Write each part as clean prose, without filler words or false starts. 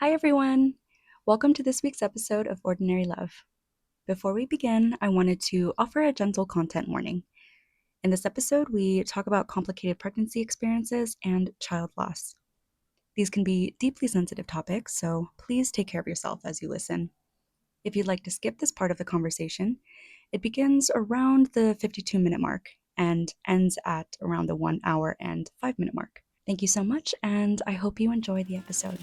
Hi, everyone. Welcome to this week's episode of Ordinary Love. Before we begin, I wanted to offer a gentle content warning. In this episode, we talk about complicated pregnancy experiences and child loss. These can be deeply sensitive topics, so please take care of yourself as you listen. If you'd like to skip this part of the conversation, it begins around the 52-minute mark and ends at around the 1 hour and 5-minute mark. Thank you so much, and I hope you enjoy the episode.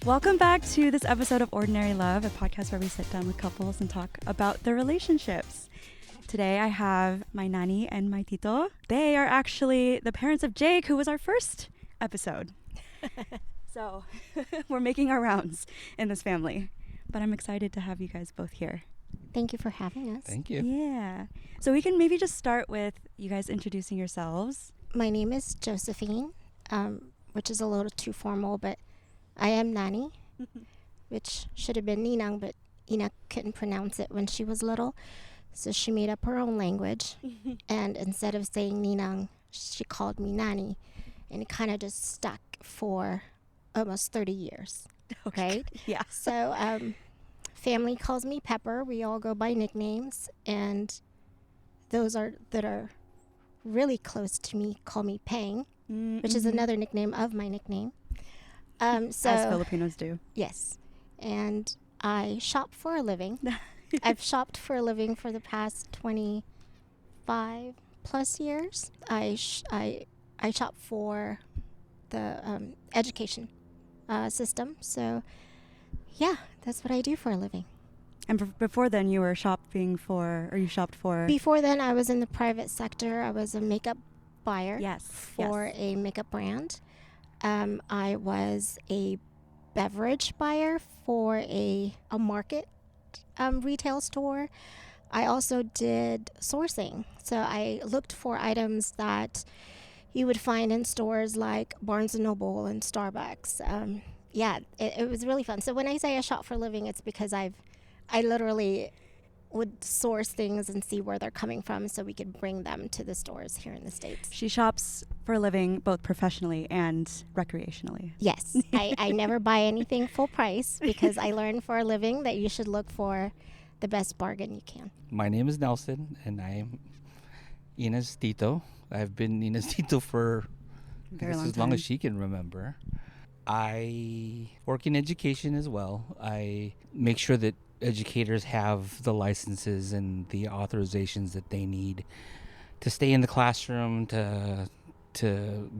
Welcome back to this episode of Ordinary Love, a podcast where we sit down with couples and talk about their relationships. Today I have my nani and my tito. They are actually the parents of Jake, who was our first episode. So we're making our rounds in this family. But I'm excited to have you guys both here. Thank you for having us. Thank you. Yeah. So we can maybe just start with you guys introducing yourselves. My name is Josephine, which is a little too formal, but I am Nani, which should have been Ninang, but Ina couldn't pronounce it when she was little. So she made up her own language. And instead of saying Ninang, she called me Nani. And it kind of just stuck for almost 30 years. Right? Yeah. So family calls me Pepper. We all go by nicknames. And those that are really close to me call me Pang, which is another nickname of my nickname. As Filipinos do. Yes. And I shop for a living. I've shopped for a living for the past 25 plus years. I shop for the education system. So, yeah, that's what I do for a living. And before then, you were shopping for, or you shopped for? Before then, I was in the private sector. I was a makeup buyer for Yes. a makeup brand. I was a beverage buyer for a market retail store. I also did sourcing. So I looked for items that you would find in stores like Barnes & Noble and Starbucks. It was really fun. So when I say I shop for a living, it's because I literally would source things and see where they're coming from so we could bring them to the stores here in the States. She shops for a living both professionally and recreationally. Yes. I never buy anything full price because I learned for a living that you should look for the best bargain you can. My name is Nelson, and I am Ina's tito. I've been Ina's tito for Very long as long time. as she can remember. I work in education as well. I make sure that educators have the licenses and the authorizations that they need to stay in the classroom, to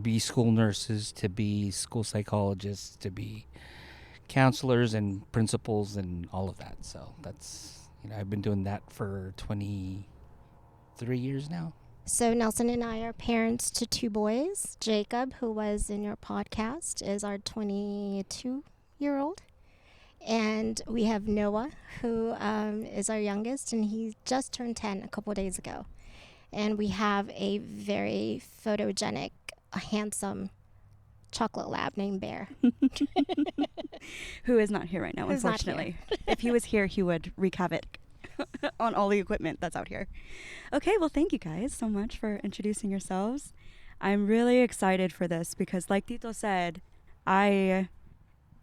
be school nurses, to be school psychologists, to be counselors and principals and all of that. So that's, I've been doing that for 23 years now. So Nelson and I are parents to two boys. Jacob, who was in your podcast, is our 22-year-old. And we have Noah, who is our youngest, and he just turned 10 a couple days ago. And we have a very photogenic, handsome chocolate lab named Bear. Who is not here right now, Who's not unfortunately. If he was here, he would wreak havoc on all the equipment that's out here. Okay, well, thank you guys so much for introducing yourselves. I'm really excited for this because, like Tito said,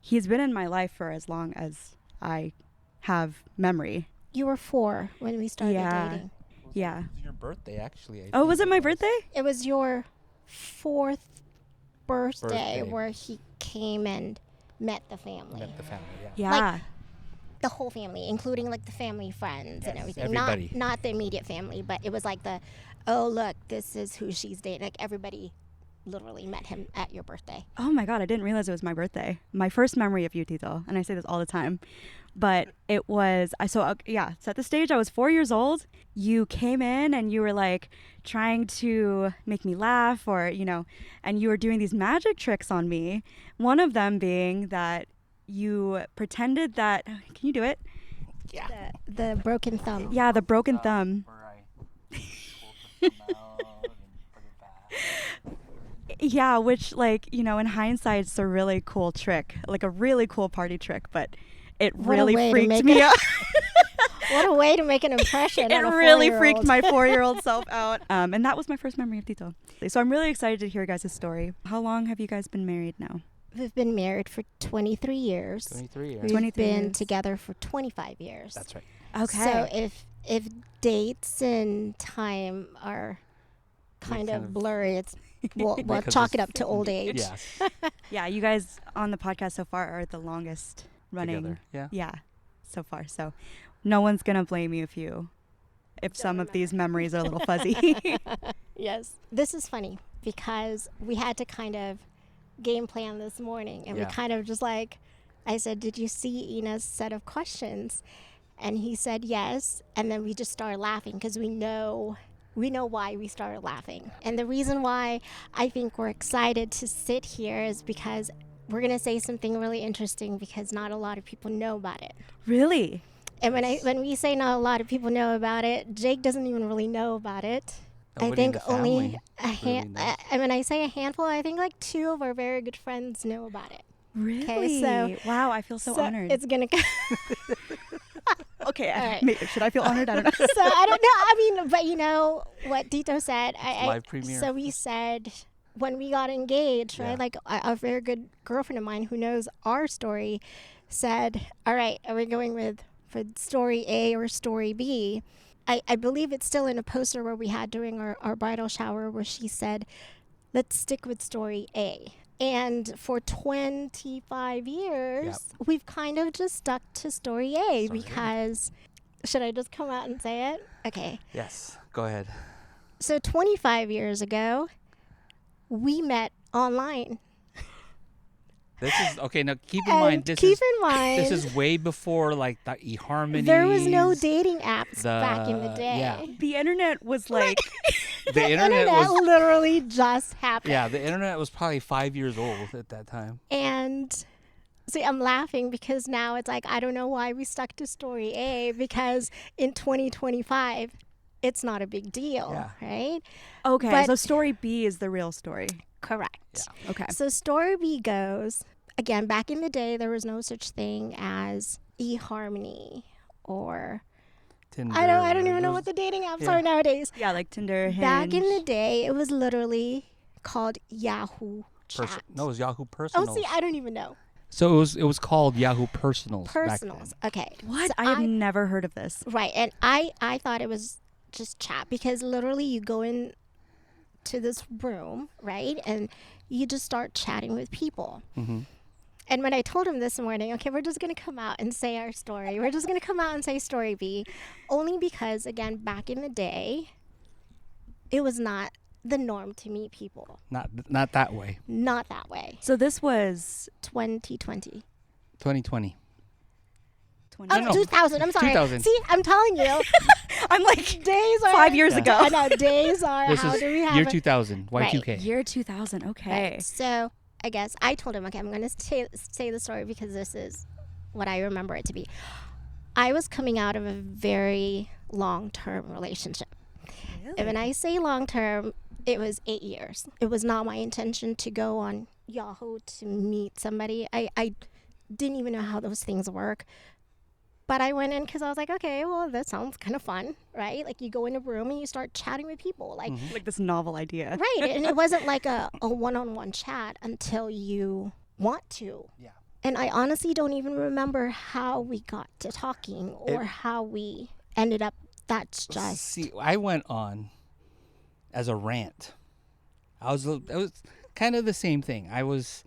he's been in my life for as long as I have memory. You were 4 when we started dating. Yeah. It was your birthday, actually. I Oh, think was it my birthday? It was your 4th birthday where he came and met the family. Met the family, yeah. Yeah. Like, the whole family, including like the family friends and Yes, everything. everybody. Not the immediate family, but it was like oh look, this is who she's dating. Like everybody literally met him at your birthday. Oh my God, I didn't realize it was my birthday. My first memory of you, Tito, and I say this all the time, but it was, so at the stage I was 4 years old. You came in and you were like trying to make me laugh and you were doing these magic tricks on me. One of them being that you pretended that, can you do it? Yeah. The broken thumb. Yeah, the broken thumb. Where I pulled the thumb out and put it back. Yeah, which in hindsight, it's a really cool trick, like a really cool party trick, but it What a really way to freaked make me it- out. What a way to make an impression. It on a really 4-year-old. freaked my 4-year-old self out. And that was my first memory of Tito. So I'm really excited to hear guys' story. How long have you guys been married now? We've been married for 23 years. 23 years. We've 23 been years. together for 25 years. That's right. Okay. So if dates and time are kind of blurry, it's we'll Because chalk it's- it up to old age. Yes. Yeah, you guys on the podcast so far are the longest running. Together. Yeah. Yeah, so far. So no one's going to blame you if some of these memories are a little fuzzy. Yes. This is funny because we had to kind of game plan this morning, and we Yeah. kind of just like, I said, did you see Ina's set of questions? And he said yes, and then we just started laughing because we know why we started laughing. And the reason why I think we're excited to sit here is because we're going to say something really interesting because not a lot of people know about it. Really? And when we say not a lot of people know about it, Jake doesn't even really know about it. I Nobody in think the only family a hand. really knows. And when I say a handful, I think like 2 of our very good friends know about it. Really? so- wow, I feel so honored. It's gonna. Okay, All right. should I feel honored? I don't know. So I don't know. I mean, but you know what Tito said. Live premiere. So we said when we got engaged, right? Yeah. Like a very good girlfriend of mine who knows our story said, "All right, are we going for story A or story B?" I believe it's still in a poster where we had during our bridal shower where she said, "Let's stick with story A." And for 25 years, Yep. we've kind of just stuck to story A Story A. because, should I just come out and say it? Okay. Yes. Go ahead. So 25 years ago, we met online. This is okay. Now keep in And mind this keep is in mind, this is way before like the eHarmony. there was no dating apps back in the day. Yeah. The internet was like, The internet was literally just happened. yeah. The internet was probably 5 years old at that time. And see, I'm laughing because now it's like, I don't know why we stuck to story A because in 2025, it's not a big deal, Yeah. right? okay, But- so story B is the real story. Correct. Okay. So story B goes, again, back in the day, there was no such thing as eHarmony or Tinder. I don't even know Those- what the dating apps yeah. are nowadays. Yeah, like Tinder, Hinge. Back in the day, it was literally called Yahoo Chat. No, it was Yahoo Oh, Personals. see, I don't even know. So it was called Yahoo Personals. back then. Personals. Okay. What? So I have never heard of this. Right, and I thought it was just chat because literally you go in to this room, right, and you just start chatting with people. Mhm. And when I told him this morning, okay, we're just gonna come out and say our story. We're just gonna come out and say story B, only because again, back in the day, it was not the norm to meet people. Not that way. Not that way. So this was 2020. 2020. 20. Oh, No, no. 2000. I'm sorry. 2000. See, I'm telling you, I'm like days are 5 years Yeah. ago. I know days are. This How is do we have year it? 2000. Y2K. Year 2000. Okay. Right. So I guess I told him, okay, I'm going to say the story because this is what I remember it to be. I was coming out of a very long-term relationship. And when I say long-term, it was 8 years. It was not my intention to go on Yahoo to meet somebody. I didn't even know how those things work. But I went in because I was like, okay, well, that sounds kind of fun, right? Like you go in a room and you start chatting with people. Like, Like this novel idea. right. And it wasn't like a one-on-one chat until you want to. Yeah. And I honestly don't even remember how we got to talking or how we ended up. That's just See, I went on as a rant. It was kind of the same thing. I was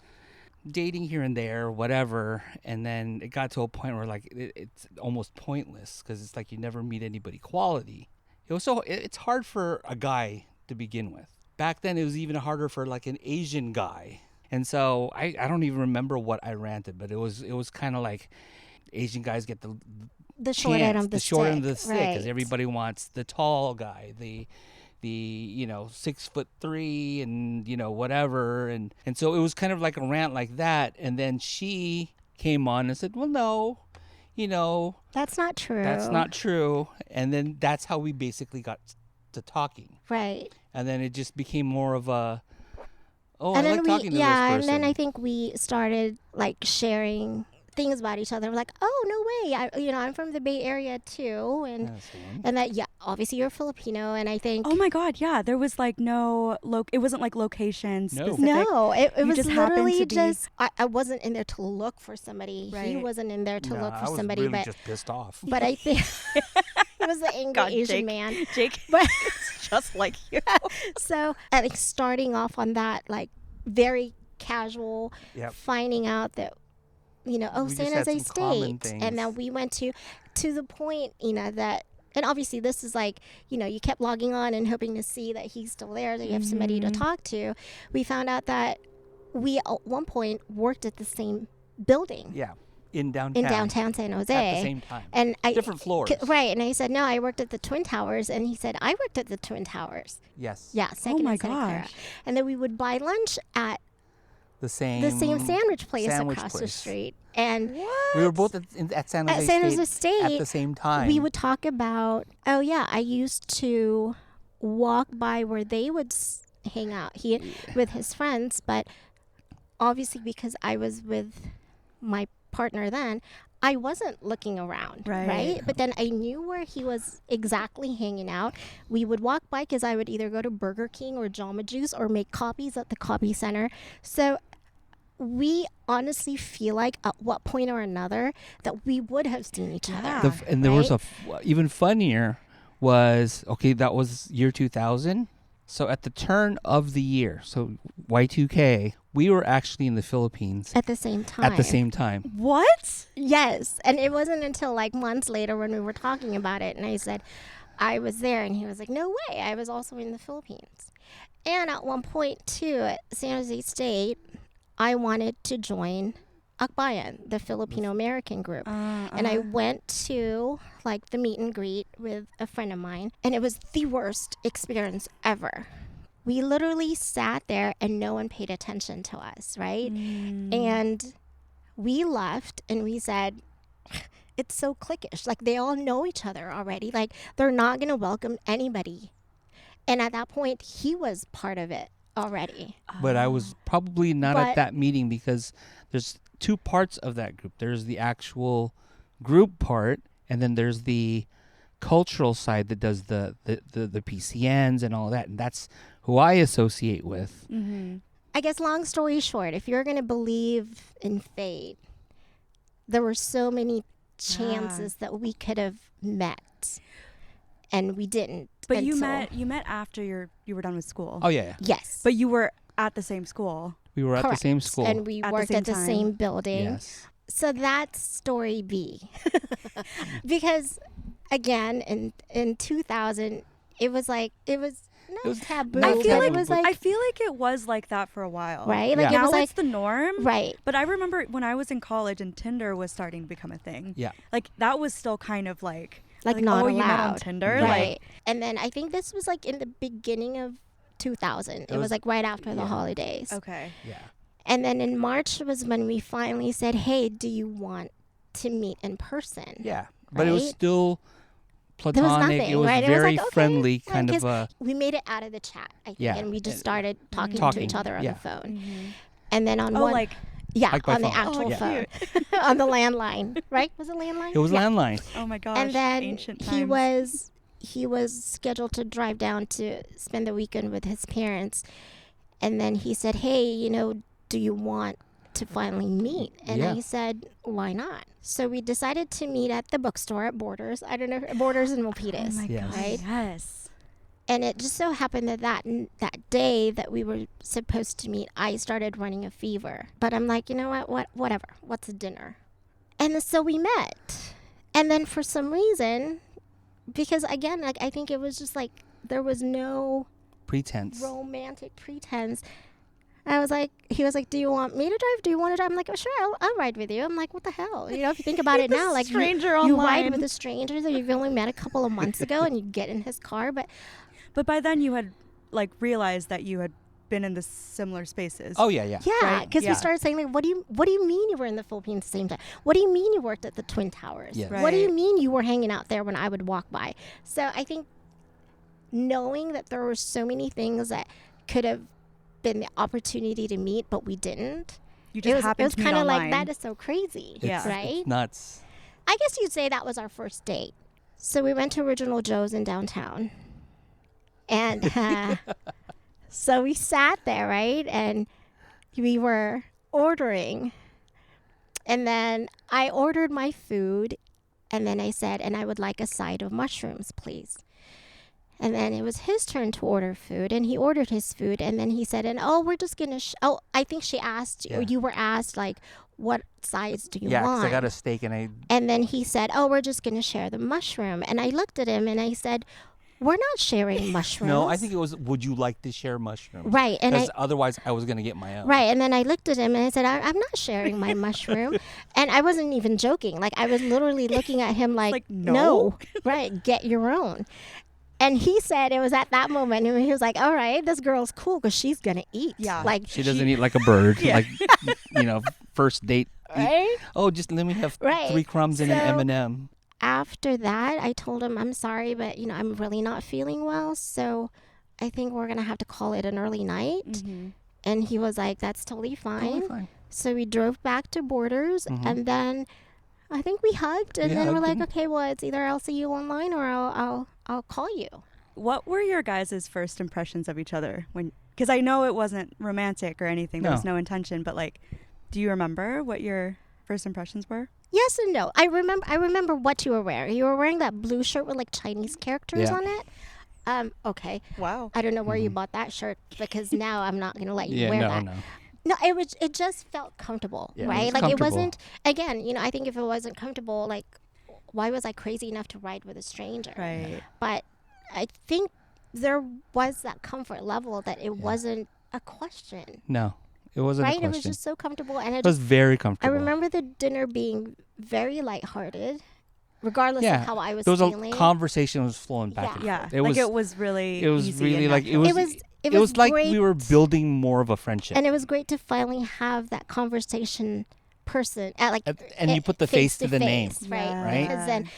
dating here and there, whatever, and then it got to a point where like it's almost pointless because it's like you never meet anybody quality. It's hard for a guy to begin with. Back then, it was even harder for like an Asian guy, and so I don't even remember what I ranted, but it was kind of like Asian guys get the short end of the short stick. end of the stick because right. everybody wants the tall guy, the 6'3" and whatever, and so it was kind of like a rant like that, and then she came on and said, well, no, That's not true. that's not true, and then that's how we basically got to talking, right. and then it just became more of a And I then like talking to this and person. then I think we started like sharing things about each other. We're like, oh, no way. I'm from the Bay Area too. And that, yeah, obviously you're Filipino. And I think. Oh my God. Yeah. There was like no, it wasn't like location specific. No, it You was just happened literally to be- just, I wasn't in there to look for somebody. He Right. wasn't in there to look for somebody. I was really but just pissed off. But I think he was the angry God, Asian Jake. man. Jake, But it's just like you. so I think starting off on that, like very casual, Yep. finding out that, We just San had Jose some common State. things. And then we went to the point, that, and obviously this is like, you kept logging on and hoping to see that he's still there, that you have somebody to talk to. We found out that we at one point worked at the same building. Yeah. In downtown. In downtown San Jose. At the same time. And Different floors. Right. And I said, no, I worked at the Twin Towers. And he said, I worked at the Twin Towers. Yes. Yeah, second my and Santa Clara. gosh. And then we would buy lunch at The same sandwich place across the place. street. And We were both at San Jose, San Jose State at the same time. we would talk about, oh yeah, I used to walk by where they would hang out with his friends, but obviously because I was with my partner then, I wasn't looking around, right? But then I knew where he was exactly hanging out. We would walk by because I would either go to Burger King or Jamba Juice or make copies at the copy center. So we honestly feel like at what point or another that we would have seen each other. And there was even funnier was, that was year 2000. So at the turn of the year, so Y2K, we were actually in the Philippines At the same time. What? Yes. And it wasn't until like months later when we were talking about it and I said, I was there. And he was like, no way. I was also in the Philippines. And at one point, too, at San Jose State, I wanted to join Akbayan, the Filipino American group. And I went to like the meet and greet with a friend of mine. And it was the worst experience ever. We literally sat there and no one paid attention to us, right? And we left and we said, it's so cliquish. Like they all know each other already. Like they're not going to welcome anybody. And at that point, he was part of it already. But I was probably not at that meeting because there's two parts of that group. There's the actual group part, and then there's the cultural side that does the PCNs and all that. And that's who I associate with. I guess long story short, if you're going to believe in fate, there were so many chances that we could have met and we didn't. But you met after you were done with school. Oh, yeah. Yes. But you were at the same school. We were at the same school. And we worked at the same building. Yes. So that's story B. Because again, in 2000, it was not taboo. I feel like it was like that for a while. Right? Like now it was like it's the norm. Right. But I remember when I was in college and Tinder was starting to become a thing. Yeah. Like that was still kind of like not allowed. You met on Tinder. Right. And then I think this was like in the beginning of 2000. It was like right after the holidays. Okay. Yeah. And then in March was when we finally said, hey, do you want to meet in person? Yeah. But it was still platonic. There was nothing, it was right? very It was like, friendly, okay. kind of. We made it out of the chat, I think, Yeah. and we just started talking to each other on the phone. And then on like on the phone. actual phone, on the landline, right? Was it landline? It was landline. Oh my gosh. And then ancient times. he was scheduled to drive down to spend the weekend with his parents, and then he said, "Hey, do you want to finally meet?" And I said, "Why not?" So we decided to meet at the bookstore at Borders. I don't know, Borders and Milpitas. Oh my Yes. gosh. Right? Yes. And it just so happened that day that we were supposed to meet, I started running a fever. But I'm like, you know what? Whatever. What's a dinner? And so we met. And then for some reason, because again, like I think it was just like there was no Pretense. romantic pretense. I was like, he was like, do you want me to drive? Do you want to drive? I'm like, oh, sure, I'll ride with you. I'm like, what the hell? If you think about it now, like stranger you online. ride with a stranger that you've only met a couple of months ago and you get in his car. But by then you had like realized that you had been in the similar spaces. Oh, yeah. Yeah, Right? because Yeah. we started saying, like, what do you mean you were in the Philippines at the same time? What do you mean you worked at the Twin Towers? Yes. What do you Right. mean you were hanging out there when I would walk by? So I think knowing that there were so many things that could have been the opportunity to meet, but we didn't, You just it happened was to meet kind of like, online. that is so crazy, It's, right? it's nuts. I guess you'd say that was our first date. So we went to Original Joe's in downtown. And so we sat there, right? And we were ordering. And then I ordered my food. And then I said, and I would like a side of mushrooms, please. And then it was his turn to order food. And he ordered his food. And then he said, and we're just going to, I think she asked, or you were asked, like, what size do you Yeah, want? because I got a steak and I... And then he said, we're just going to share the mushroom. And I looked at him and I said, we're not sharing mushrooms. No, I think it was, would you like to share mushrooms? Right. And Because otherwise I was going to get my own. right. And then I looked at him and I said, I'm not sharing my mushroom. And I wasn't even joking. Like, I was literally looking at him like no. Right, get your own. And he said, it was at that moment, and he was like, all right, this girl's cool because she's going to eat. Yeah. Like, She doesn't eat like a bird. Yeah. Like, first date. right? Oh, just let me have Right. 3 crumbs and an M&M. After that, I told him, I'm sorry, but, I'm really not feeling well. So I think we're going to have to call it an early night. Mm-hmm. And he was like, that's totally fine. Totally fine. So we drove back to Borders, and then I think we hugged, and We then we're hugged like, and- okay, well, it's either I'll see you online or I'll call you. What were your guys' first impressions of each other? Because I know it wasn't romantic or anything. There was no intention. But, like, do you remember what your first impressions were? Yes and no. I remember what you were wearing. You were wearing that blue shirt with, like, Chinese characters on it. Okay. Wow. I don't know where you bought that shirt because now I'm not gonna let you Yeah, wear no, that. no. No, it just felt comfortable, Yeah, it right? was Like, it comfortable. wasn't. Again, I think if it wasn't comfortable, like, why was I crazy enough to ride with a stranger? Right. But I think there was that comfort level that it wasn't a question, No, it wasn't a right? question. It was just so comfortable, and It was very I comfortable. remember the dinner being very lighthearted, regardless of how I was there was feeling. a conversation was flowing back. and Yeah. forth. It was really It was easy really and like natural. It It was was like we were great. building more of a friendship. And it was great to finally have that conversation person at And you put the face to the name, right? right? Because then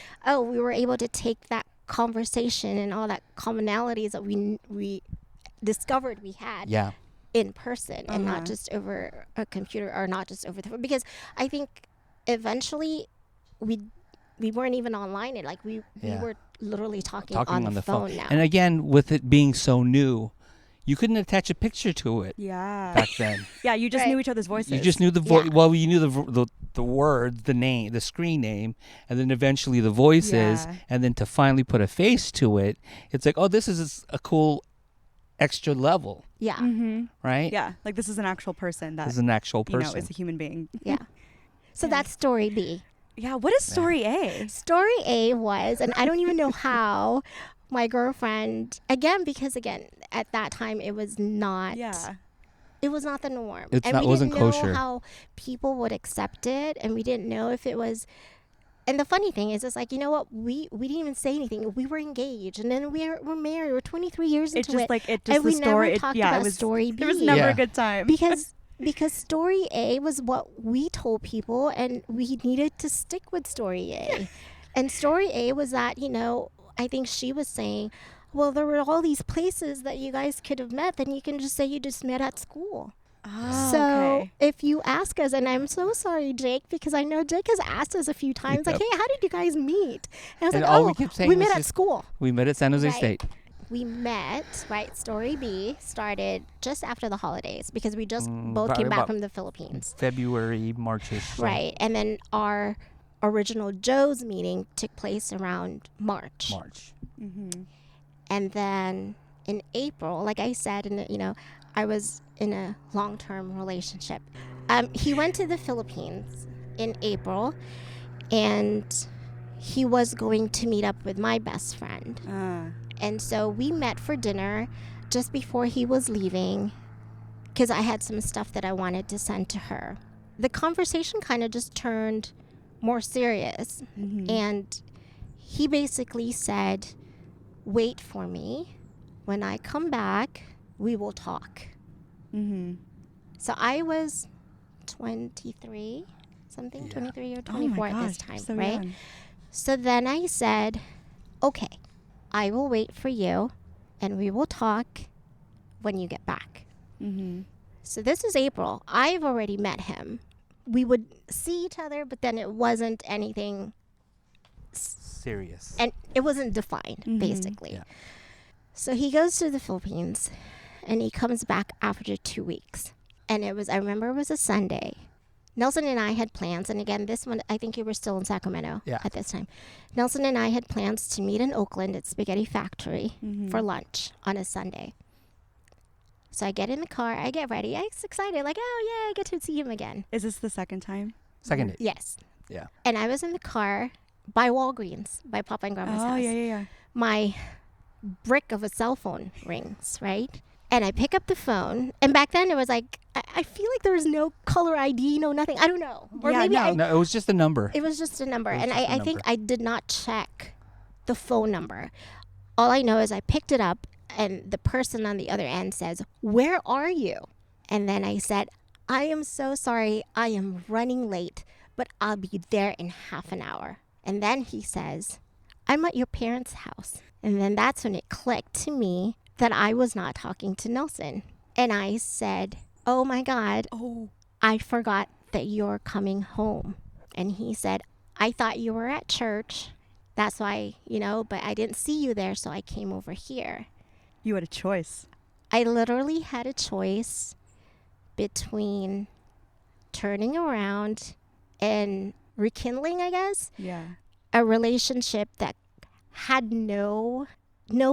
we were able to take that conversation and all that commonalities that we discovered we had Yeah. in person and not just over a computer or not just over the phone. Because I think eventually we weren't even online. We were literally talking on the phone now. And again, with it being so new, you couldn't attach a picture to it Yeah. back then. Yeah, you just Right. knew each other's voices. You just knew the voice. Yeah. Well, you knew the words, the name, the screen name, and then eventually the voices, Yeah. and then to finally put a face to it, it's like, oh, this is a cool extra level, Yeah. Mm-hmm. right? Yeah, like this is an actual person that This is an actual person. is a human being. Yeah. So that's story B. Yeah, what is story A? Story A was, and I don't even know how, my girlfriend, because at that time it was not. Yeah. It was not the norm. It We wasn't didn't know kosher. how people would accept it, and we didn't know if it was. And the funny thing is, it's like, you know what? We didn't even say anything. We were engaged, and then we're married. We're 23 years It into just it. like it and just we the story. never It, talked yeah, about it was story B. It was never Yeah. a good time. because story A was what we told people, and we needed to stick with story A. And story A was that, I think she was saying, well, there were all these places that you guys could have met, then you can just say you just met at school. Oh, So okay. if you ask us, and I'm so sorry, Jake, because I know Jake has asked us a few times, like, Yep. hey, how did you guys meet? And I was And like, all we kept saying we was met at just- school. We met at San Jose Right. State. We met, right? Story B started just after the holidays because we just both probably came back about from the Philippines. February, Marchish. Right. And then our original Joe's meeting took place around March. Mm-hmm. And then in April, like I said, I was in a long-term relationship. He went to the Philippines in April, and he was going to meet up with my best friend. And so we met for dinner just before he was leaving because I had some stuff that I wanted to send to her. The conversation kind of just turned more serious. Mm-hmm. And he basically said, wait for me. When I come back, we will talk. Mm-hmm. So I was 23, something, 23 or 24 at this time, so right? young. So then I said, okay, I will wait for you and we will talk when you get back. Mm-hmm. So this is April. I've already met him. We would see each other, but then it wasn't anything, Serious. and it wasn't defined, Mhm. basically. Yeah. So he goes to the Philippines, and he comes back after 2 weeks. And I remember it was a Sunday. Nelson and I had plans, and again, this one, I think you were still in Sacramento Yeah. at this time. Nelson and I had plans to meet in Oakland at Spaghetti Factory for lunch on a Sunday. So I get in the car, I get ready, I'm excited, like, oh yeah, I get to see him again. Is this the second time? Second date. Yes. Yeah. And I was in the car by Walgreens, by Papa and Grandma's house. Yeah. My brick of a cell phone rings, right? And I pick up the phone, and back then it was like, I feel like there was no caller ID, no nothing. I don't know. Or Yeah, maybe no. No, it was just a number. it was just a number. It was And just a I think number. I did not check the phone number. All I know is I picked it up, and the person on the other end says, "Where are you?" And then I said, "I am so sorry. I am running late, but I'll be there in half an hour." And then he says, "I'm at your parents' house." And then that's when it clicked to me that I was not talking to Nelson. And I said, "Oh my God, Oh. I forgot that you're coming home." And he said, "I thought you were at church. That's why, but I didn't see you there, so I came over here." You had a choice. I literally had a choice between turning around and rekindling, I guess, Yeah. a relationship that had no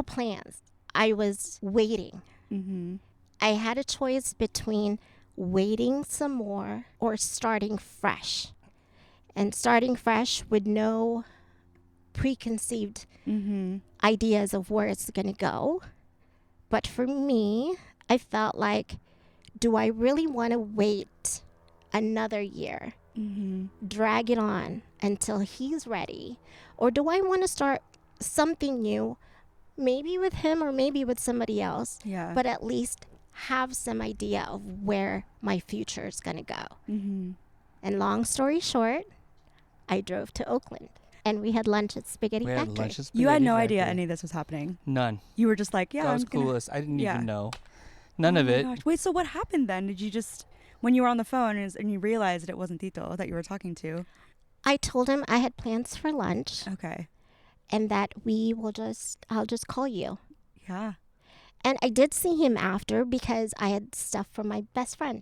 plans. I was waiting. Mm-hmm. I had a choice between waiting some more or starting fresh. And starting fresh with no preconceived Mm-hmm. ideas of where it's going to go. But for me, I felt like, do I really want to wait another year, Mm-hmm. drag it on until he's ready? Or do I want to start something new, maybe with him or maybe with somebody else, Yeah. but at least have some idea of where my future is going to go? Mm-hmm. And long story short, I drove to Oakland and we had lunch at Spaghetti We had Factory. lunch at You had Spaghetti no idea Factory. any of this was happening. None. You were just like, yeah, That was I'm gonna... clueless. I didn't Yeah. even know. None of Oh my it. gosh. Wait, so what happened then? Did you just, when you were on the phone and you realized it wasn't Tito that you were talking to? I told him I had plans for lunch Okay. and that I'll just call you. Yeah. And I did see him after because I had stuff from my best friend.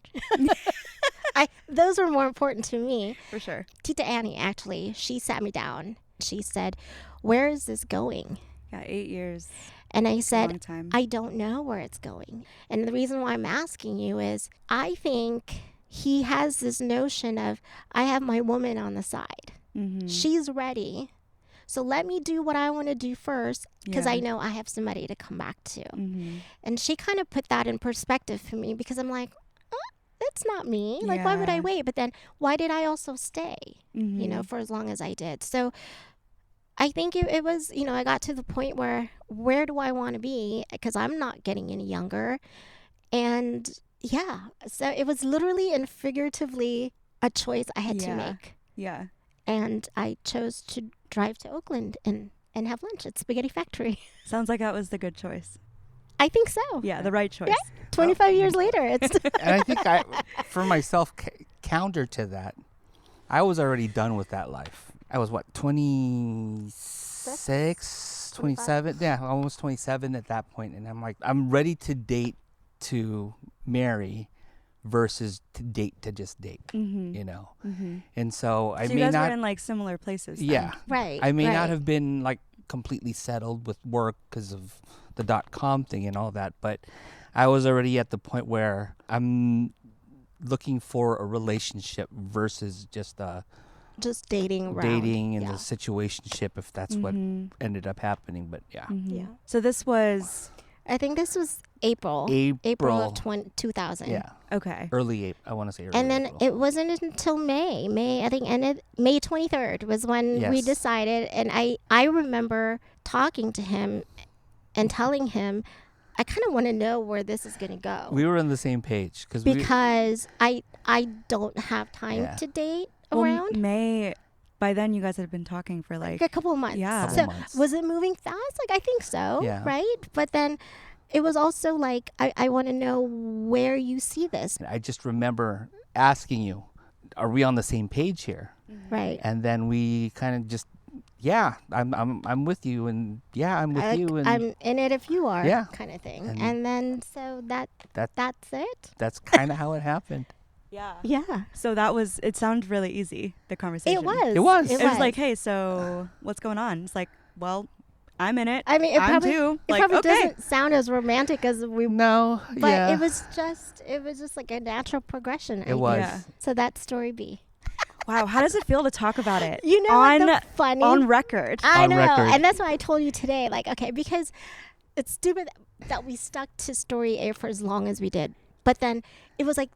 Those were more important to me. For sure. Tita Annie, actually, she sat me down. She said, "Where is this going?" Yeah, 8 years. And I Long said, time. "I don't know where it's going." And the reason why I'm asking you is I think he has this notion of, I have my woman on the side. Mm-hmm. She's ready. So let me do what I want to do first because Yeah. I know I have somebody to come back to. Mm-hmm. And she kind of put that in perspective for me because I'm like, that's not me. Like, why would I Yeah. wait? But then why did I also stay, Mm-hmm. for as long as I did? So I think it was, I got to the point where do I want to be? Because I'm not getting any younger. And yeah, so it was literally and figuratively a choice I had to Yeah. make. Yeah. And I chose to drive to Oakland and have lunch at Spaghetti Factory. Sounds like that was the good choice. I think so. Yeah, the right choice. Yeah. 25 years later, it's And I think for myself, counter to that, I was already done with that life. I was, 26, 27? Yeah, almost 27 at that point. And I'm like, I'm ready to date to marry versus to date to just date, Mm-hmm. Mm-hmm. And so I So may you guys not... were in like similar places. Then. Yeah. right. I may right. not have been like completely settled with work because of the .com thing and all that, but I was already at the point where I'm looking for a relationship versus just just dating around. dating and yeah. the situationship, if that's what Mm-hmm. ended up happening. But yeah, Mm-hmm. Yeah. So this was I think this was April of 2000. yeah, okay. early April. I want to say early And then April. it wasn't until May, I think ended May 23rd was when we Yes. decided. And I remember talking to him and telling him, I kind of want to know where this is going to go. We were on the same page because I don't have time Yeah. to date Well, around. May. By then, you guys had been talking for like. A couple of months. Yeah. So Couple months. was it moving fast? Like, I think so, Yeah. right? But then it was also like, I want to know where you see this. I just remember asking you, are we on the same page here? Right. And then we kind of just, yeah, I'm with you, and yeah, I'm with Like, you, and I'm in it if you are, Yeah. kind of thing. And And then so that's it. that's kind of how it happened. Yeah. Yeah. So it sounded really easy, the conversation. It was. It was. It was like, hey, so what's going on? It's like, well, I'm in it. I mean, it I'm probably, too. it Like, probably okay. doesn't sound as romantic as we, No, but yeah, it was just like a natural progression. It was. Yeah. So that's story B. Wow, how does it feel to talk about it? You know what the funny on record. I On know, record. and that's why I told you today. Like, okay, because it's stupid that we stuck to story A for as long as we did, but then it was like,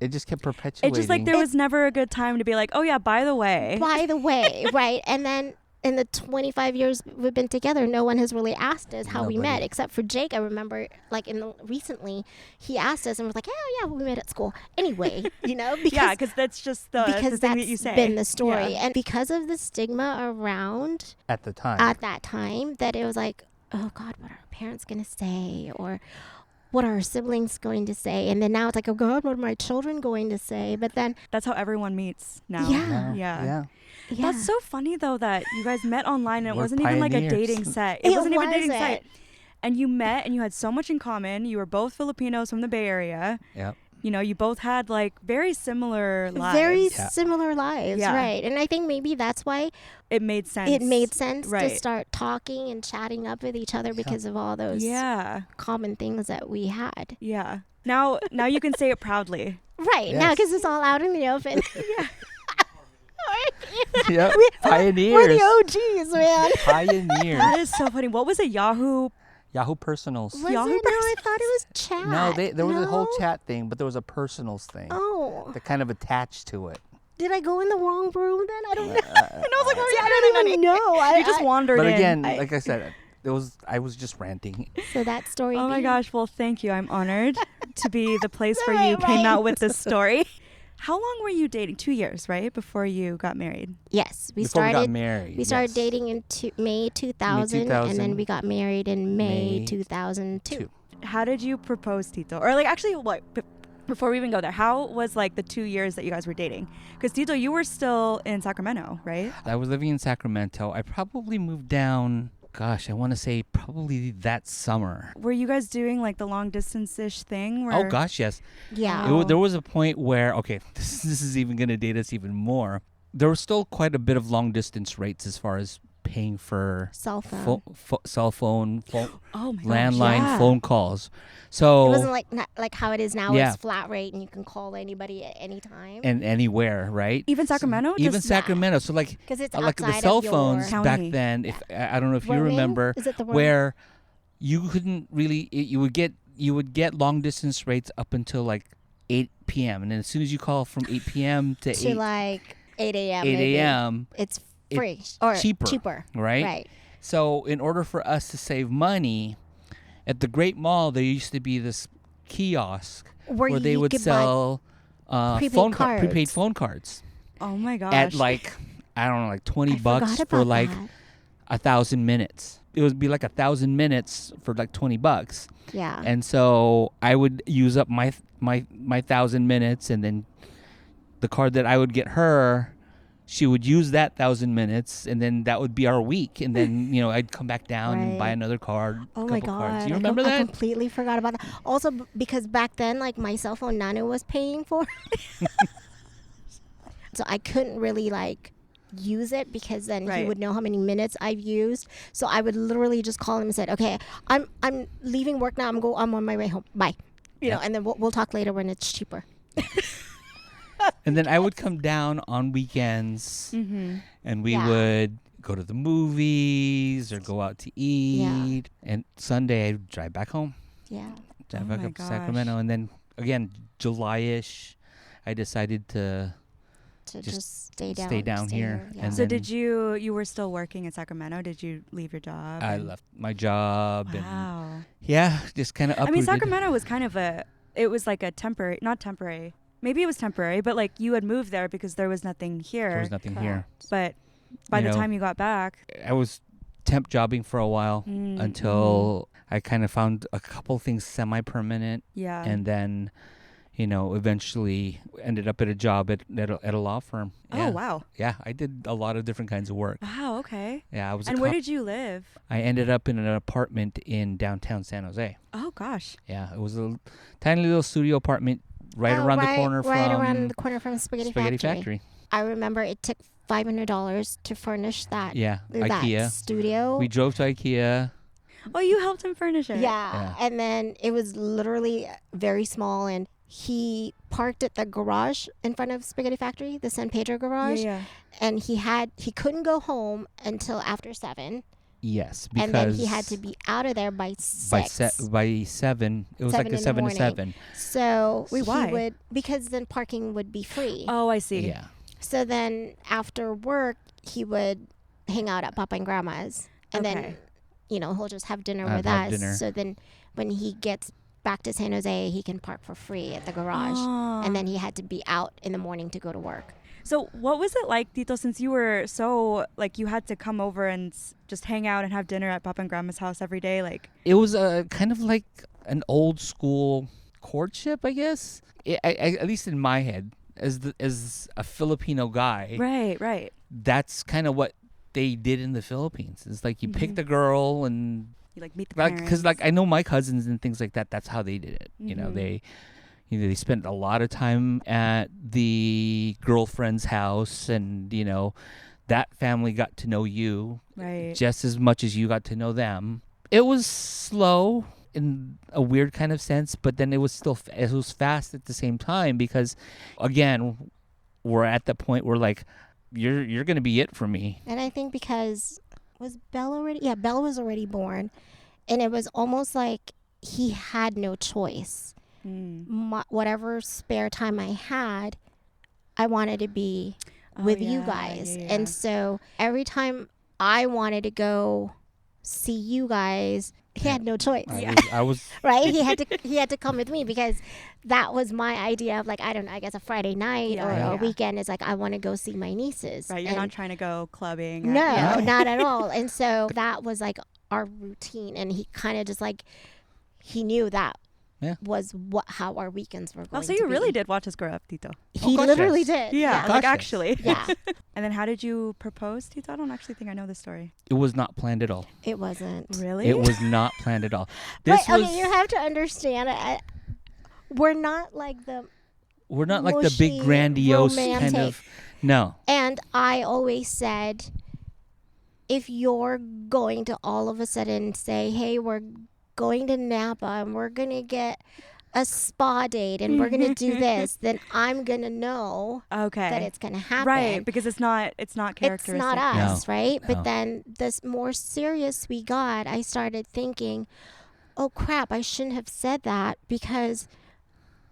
It just kept perpetuating. It's just like there was never a good time to be like, oh yeah, by the way. by the way, right? And then in the 25 years we've been together, no one has really asked us how we met, Nobody. except for Jake. I remember, like, recently he asked us and was like, oh yeah, we met at school. Anyway, because Yeah, because that's just the because thing that's that you say. been the story, Yeah. and because of the stigma around at the time. at that time, that it was like, oh God, what are our parents gonna say, or what are our siblings going to say? And then now it's like, oh God, what are my children going to say? But then, That's how everyone meets now. Yeah. yeah. yeah, That's so funny though that you guys met online and it We're wasn't even like a pioneers. dating site. It wasn't even a dating wasn't. site. And you met and you had so much in common. You were both Filipinos from the Bay Area. Yep. You both had like very similar lives. very Yeah. similar lives, Yeah. right? And I think maybe that's why It made sense. it made sense to Right. start talking and chatting up with each other because of all those Yeah. common things that we had. Yeah. Now you can say it proudly. Right, now Yes. because it's all out in the open. Yep. We're Pioneers. the OGs, man. Pioneers. That is so funny. What was it? Yahoo? Yahoo Personals. Was it? Yahoo No, I thought it was chat. No, there was a whole No? chat thing, but there was a personals thing Oh, that kind of attached to it. did I go in the wrong room then? I don't know. And I was like, See, I don't even know. You just wandered But in. again, like I said, I was just ranting. So that story. Oh my B. gosh. Well, thank you. I'm honored to be the place where Right, you came right. out with this story. How long were you dating? 2 years, right? Before you got married? Yes, we Before we got started. married. We started yes. dating in May 2000, and then 2000. we got married in May May 2002. Two. How did you propose, Tito? Or like actually, what? Before we even go there, how was like the 2 years that you guys were dating? Because Tito, you were still in Sacramento, right? I was living in Sacramento. I probably moved down, gosh, I want to say probably that summer. Were you guys doing like the long distance-ish thing? Oh, Where, gosh, yes. Yeah. Oh. There was a point where, okay, this is even going to date us even more. There was still quite a bit of long distance rates as far as paying for Cell phone. cell phone, Oh my gosh. landline yeah. phone calls. So It wasn't like how it is now. Yeah. It's flat rate and you can call anybody at any time. and anywhere, right? Even Sacramento? Even Just- Sacramento. So like Because it's like the outside cell of your phones County. back then, if I don't know if you roaming? remember, Is it the roaming? where you couldn't really you would get long distance rates up until like 8 p.m. and then as soon as you call from 8 p.m. to, to 8 like 8 a.m. 8 maybe, a.m. It's it- free or cheaper. right? Right. So in order for us to save money, at the Great Mall there used to be this kiosk Where where they you would could buy sell prepaid prepaid cards. phone cards Oh my gosh. at like I don't know like 20 I bucks forgot for about like that. 1,000 minutes. It would be like 1,000 minutes for like 20 bucks. Yeah. And so I would use up my 1,000 minutes, and then the card that I would get her, she would use that 1,000 minutes, and then that would be our week. And then I'd come back down and buy Right. another card. Oh my couple cards. God. You remember I that? completely forgot about that. Also, because back then, like, my cell phone, Nanu was paying for. So I couldn't really, like, use it because then he Right. would know how many minutes I've used. So I would literally just call him and said, okay, I'm leaving work now. I'm on my way home. Bye. You know, and then we'll talk later when it's cheaper. And then I would come down on weekends, Mm-hmm. and we Yeah. would go to the movies or go out to eat. And Sunday I'd drive back home. Yeah. Drive Oh back my up to gosh. Sacramento. And then again, July-ish, I decided to To Just just stay down. stay down here, Yeah. and So then did you were still working in Sacramento? Did you leave your job? I and- left my job. And Wow. yeah, just kind of uprooted. I mean, Sacramento was kind of it was like a temporary, not temporary. Maybe it was temporary, but like you had moved there because there was nothing here. There was nothing here. Correct. But by You the know, time you got back, I was temp jobbing for a while Mm, until I kind of found a couple things semi-permanent, Yeah. and then, eventually ended up at a job at a law firm. Oh, wow. Yeah, I did a lot of different kinds of work. Wow, okay. Yeah, I was. And where did you live? I ended up in an apartment in downtown San Jose. Oh, gosh. Yeah, it was a tiny little studio apartment right around the corner from Spaghetti Factory. I remember it took $500 to furnish that. Yeah, that IKEA studio. We drove to IKEA. Oh, you helped him furnish it. Yeah, and then it was literally very small, and he parked at the garage in front of Spaghetti Factory, the San Pedro garage. Yeah. And he couldn't go home until after 7. Yes, because and then he had to be out of there by 6. By 7, it was like a 7 to 7. So Wait, why? Because then parking would be free. Oh, I see. Yeah. So then after work, he would hang out at Papa and Grandma's, and then he'll just have dinner with us. So then when he gets back to San Jose, he can park for free at the garage. And then he had to be out in the morning to go to work. So what was it like, Tito, since you were so, you had to come over and just hang out and have dinner at Papa and Grandma's house every day? It was kind of like an old school courtship, I guess. At least in my head, as a Filipino guy. Right. That's kind of what they did in the Philippines. It's like you pick the girl and you meet the parents. Because I know my cousins and things like that. That's how they did it. They spent a lot of time at the girlfriend's house, and that family got to know you just as much as you got to know them. It was slow in a weird kind of sense, but then it was fast at the same time, because again, we're at the point where you're gonna be it for me. And I think because was Bella already? Yeah, Bella was already born, and it was almost like he had no choice. Whatever spare time I had, I wanted to be with you guys. Yeah. And so every time I wanted to go see you guys, he had no choice. I was right. He had to come with me, because that was my idea of I don't know, I guess a Friday night or a weekend is I want to go see my nieces. Right. You're not trying to go clubbing. No, not at all. And so that was our routine, and he kind of just he knew that. Yeah. Was how our weekends were going. Oh, so you really did watch us grow up, Tito. He literally did. Yeah, actually. Yeah. And then how did you propose, Tito? I don't actually think I know this story. It was not planned at all. It wasn't. Really? It was not planned at all. Okay, you have to understand. We're not the big grandiose romantic kind of. No. And I always said, if you're going to all of a sudden say, hey, we're going to Napa and we're going to get a spa date and we're going to do this, then I'm going to know that it's going to happen. Right, because it's not characteristic. It's not us, right? No. But then the more serious we got, I started thinking, oh crap, I shouldn't have said that, because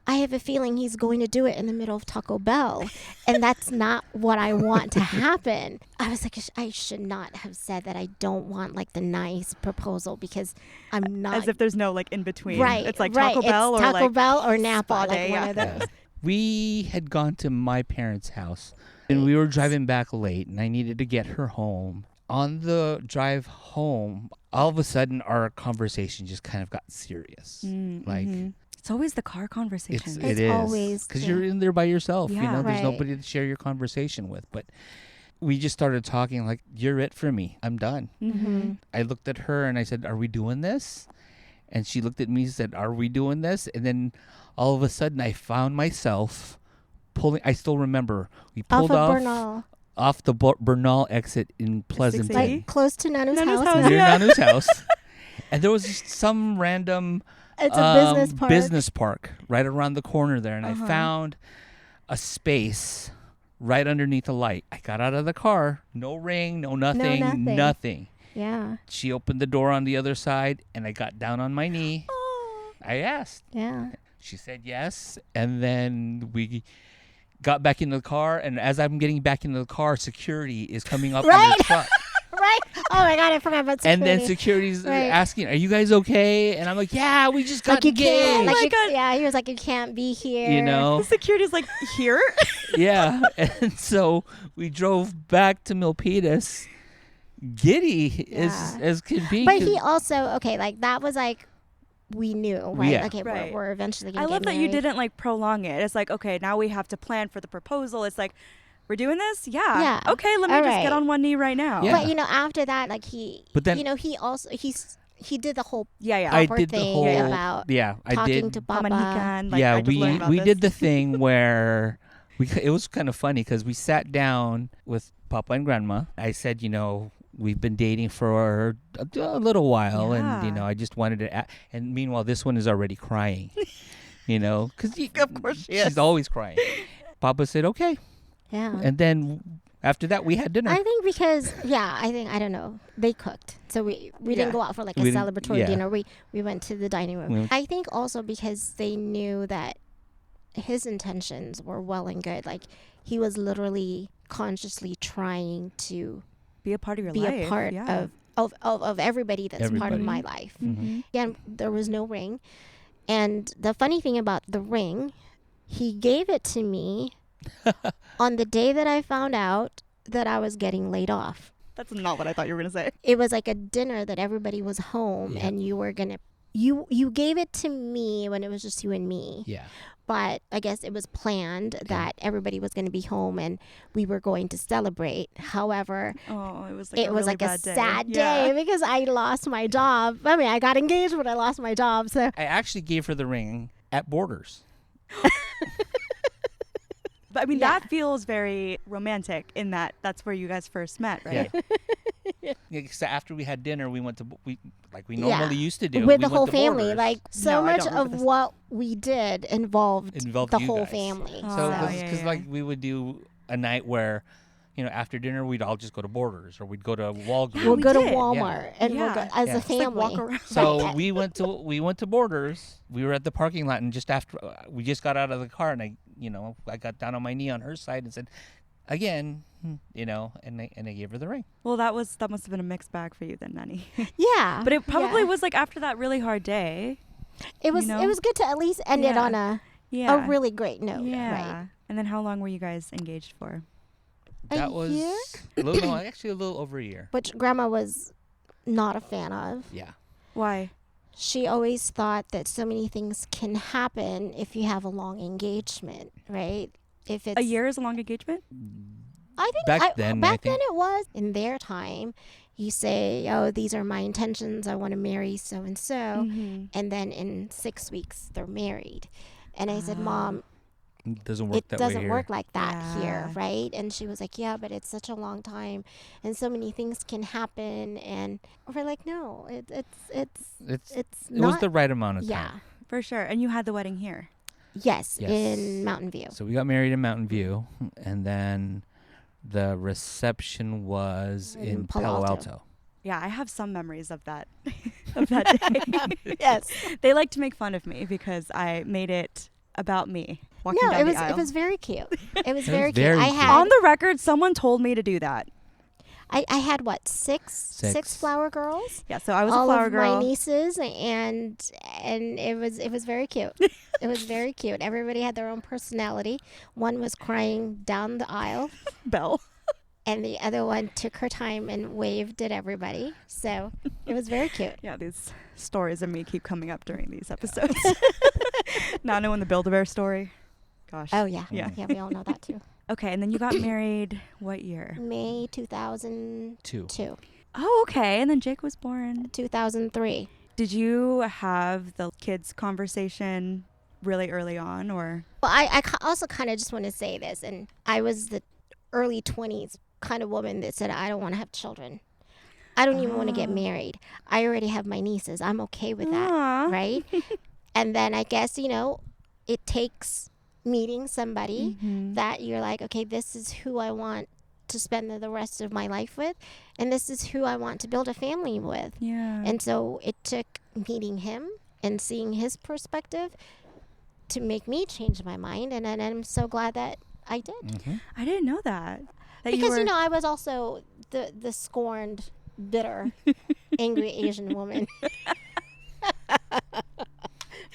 I have a feeling he's going to do it in the middle of Taco Bell, and that's not what I want to happen. I was like, I should not have said that I don't want the nice proposal, because I'm not. As if there's no in between. Right. It's Taco Bell, it's or Taco Bell or Napa, day, one of those. We had gone to my parents' house, and we were driving back late, and I needed to get her home. On the drive home, all of a sudden, our conversation just kind of got serious. It's always the car conversation. It is always, because you're in there by yourself. Yeah, there's nobody to share your conversation with. But we just started talking you're it for me. I'm done. Mm-hmm. I looked at her and I said, "Are we doing this?" And she looked at me and said, "Are we doing this?" And then all of a sudden, I found myself pulling. I still remember we pulled off the Bernal exit in Pleasanton, close to Nanu's house. Near Nanu's house, and there was just some random. It's a business park right around the corner there, and I found a space right underneath the light. I got out of the car, no ring, no nothing. Yeah. She opened the door on the other side, and I got down on my knee. I asked. Yeah. She said yes, and then we got back into the car, and as I'm getting back into the car, security is coming up in the truck. Right? Oh my God, I forgot about security. And then security's asking, "Are you guys okay?" And I'm like, "Yeah, we just got engaged." Yeah, he was like, "You can't be here." The security's here? Yeah. And so we drove back to Milpitas, giddy Yeah. as could be. But he also, okay, like that was like, we knew, right? Yeah. Okay, Right. we're eventually I going to love get that married. you didn't like prolong it. It's like, okay, now we have to plan for the proposal. It's like, we're doing this? Yeah. Yeah. Okay, let me All just right. get on one knee right now. Yeah. But, after that, like But then- he also, he did the whole Yeah, yeah. I proper did the thing whole about I talking did. to Papa. Pamahikan, like, yeah, I just learned about we this. did the thing where it was kind of funny because we sat down with Papa and Grandma. I said, we've been dating for a little while, and Yeah. I just wanted to. And meanwhile, this one is already crying. Because Of course she she's is. always crying. Papa said, "Okay," Yeah. and then after that, we had dinner. I think because I don't know, they cooked, so we Yeah. didn't go out for like a We didn't- celebratory yeah. dinner. We went to the dining room. We went- I think also because they knew that his intentions were well and good. Like he was literally consciously trying to Be a part of your be life. a part yeah. of everybody that's part of Everybody. my life. Mm-hmm. Again, there was no ring, and the funny thing about the ring, he gave it to me on the day that I found out that I was getting laid off. That's not what I thought you were going to say. It was like a dinner that everybody was home, Yeah. and you were gonna you gave it to me when it was just you and me. Yeah. But I guess it was planned that everybody was going to be home and we were going to celebrate. However, Oh, it was like it a was really like a bad day. sad Yeah. day because I lost my job. I mean, I got engaged, but I lost my job. So I actually gave her the ring at Borders. But I mean, Yeah. that feels very romantic in that that's where you guys first met, right? Yeah, 'cause after we had dinner, we went to like we Yeah. normally used to do with we the went whole to family, Borders. like so No, I much don't remember of this. what we did involved the you whole guys. family. Oh, So yeah, because yeah. like we would do a night where, after dinner we'd all just go to Borders or we'd go to Walgreens. Yeah, We'll we go to did. Walmart and we'll go Yeah. as Yeah. a Just, Just, like, family. walk around. So we went to Borders. We were at the parking lot, and just after we just got out of the car, and I got down on my knee on her side and said, again, and I gave her the ring. Well, that must have been a mixed bag for you then, Nanny. Yeah, But it probably yeah. was like after that really hard day. It was know? it was good to at least end it Yeah. on a Yeah. really great note. Yeah. Right. And then how long were you guys engaged for? A That was year? actually a little over a year. Which Grandma was not a fan of. Yeah. Why? She always thought that so many things can happen if you have a long engagement, right? If it's A year is a long engagement? I think Back then, I back think- then it was. In their time, you say, "Oh, these are my intentions. I want to marry so and so," Mhm. and then in 6 weeks they're married. And I said, Ah. "Mom, It doesn't work it that way doesn't here. work like that here, Yeah. right?" And she was like, "Yeah, but it's such a long time, and so many things can happen." And we're like, "No, it's It not." was the right amount of time. Yeah. For sure. And you had the wedding here. Yes, Yes. in Mountain View. So we got married in Mountain View, and then the reception was in Palo Alto. Yeah, I have some memories of that of that day. Yes. They like to make fun of me because I made it about me walking No, down it was the aisle. it was very cute. It was It very was cute. very I cute. had On the record, someone told me to do that. I had what six Six. flower girls. Yeah, so I was all a flower of girl. my nieces, and it was very cute. It was very cute. Everybody had their own personality. One was crying down the aisle, Belle. and the other one took her time and waved at everybody. So it was very cute. Yeah, these stories of me keep coming up during these episodes. Now knowing the Build-A-Bear story. Gosh. Oh yeah, Yeah. we all know that too. Okay, and then you got married what year? May 2002, Two. Oh, okay. And then Jake was born. 2003. Did you have the kids conversation really early on, or? Well, also kind of just want to say this, and I was the early 20s kind of woman that said, I don't want to have children. I don't even want to get Oh. married. I already have my nieces. I'm okay with that, Aw. right? And then I guess, it takes meeting somebody Mhm. that you're like, okay, this is who I want to spend the rest of my life with, and this is who I want to build a family with. Yeah. And so it took meeting him and seeing his perspective to make me change my mind, and I'm so glad that I did. Mm-hmm. I didn't know that. Because I was also the scorned, bitter, angry Asian woman.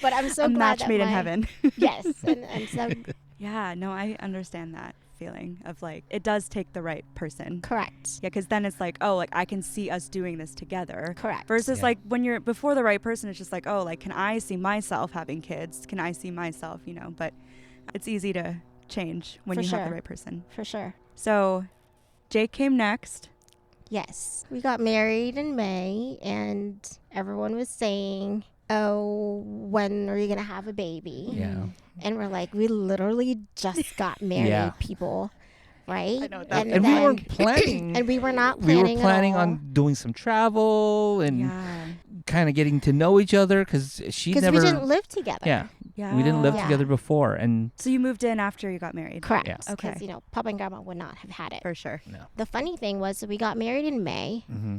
But I'm so a glad match that made in my- heaven. Yes, and so Yeah, no, I understand that feeling of like, it does take the right person. Correct. Yeah, because then it's like, oh, like I can see us doing this together. Correct. Versus like when you're before the right person, it's just like, oh, like, can I see myself having kids? Can I see myself, you know? But it's easy to change when For you have sure. the right person. For sure. So Jake came next. Yes. We got married in May, and everyone was saying, oh, when are you going to have a baby? Yeah. And we're like, we literally just got married, Yeah. people. Right? I know that And we weren't planning. And we were not We planning were planning at all. on doing some travel and Yeah. kind of getting to know each other because she Because never. we didn't live together. Yeah. Yeah. We didn't live Yeah. together before, and So you moved in after you got married. Correct. Yeah. Because, Okay. Papa and Grandma would not have had it. For sure. no. The funny thing was that we got married in May, Mm-hmm.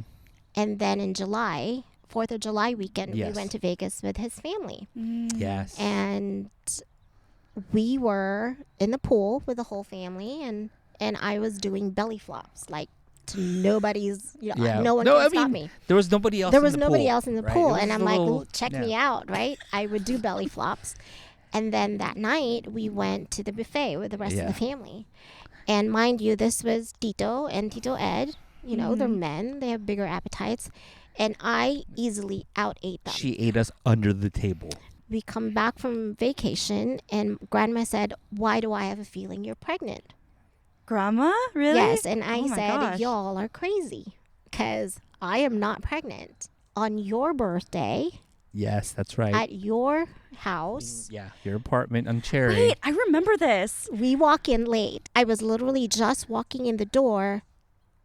and then in July, 4th of July weekend, we Yes. went to Vegas with his family. Yes. And we were in the pool with the whole family, and I was doing belly flops, like to nobody's, Yeah. no one No, can I stop mean, me. There was nobody else. There in was the nobody pool, else in the right? pool, It was and I'm a like, little- "Ooh, check yeah. me out, right? I would do belly flops. And then that night, we went to the buffet with the rest of Yeah. the family. And mind you, this was Tito and Tito Ed. They're men. They have bigger appetites. And I easily out-ate them. She ate us under the table. We come back from vacation, and Grandma said, why do I have a feeling you're pregnant? Grandma? Really? Yes, and I Oh my said, gosh. y'all are crazy because I am not pregnant. On your birthday, Yes, that's right. at your house, Yeah, your apartment on Cherry. Wait, I remember this. we walk in late. I was literally just walking in the door,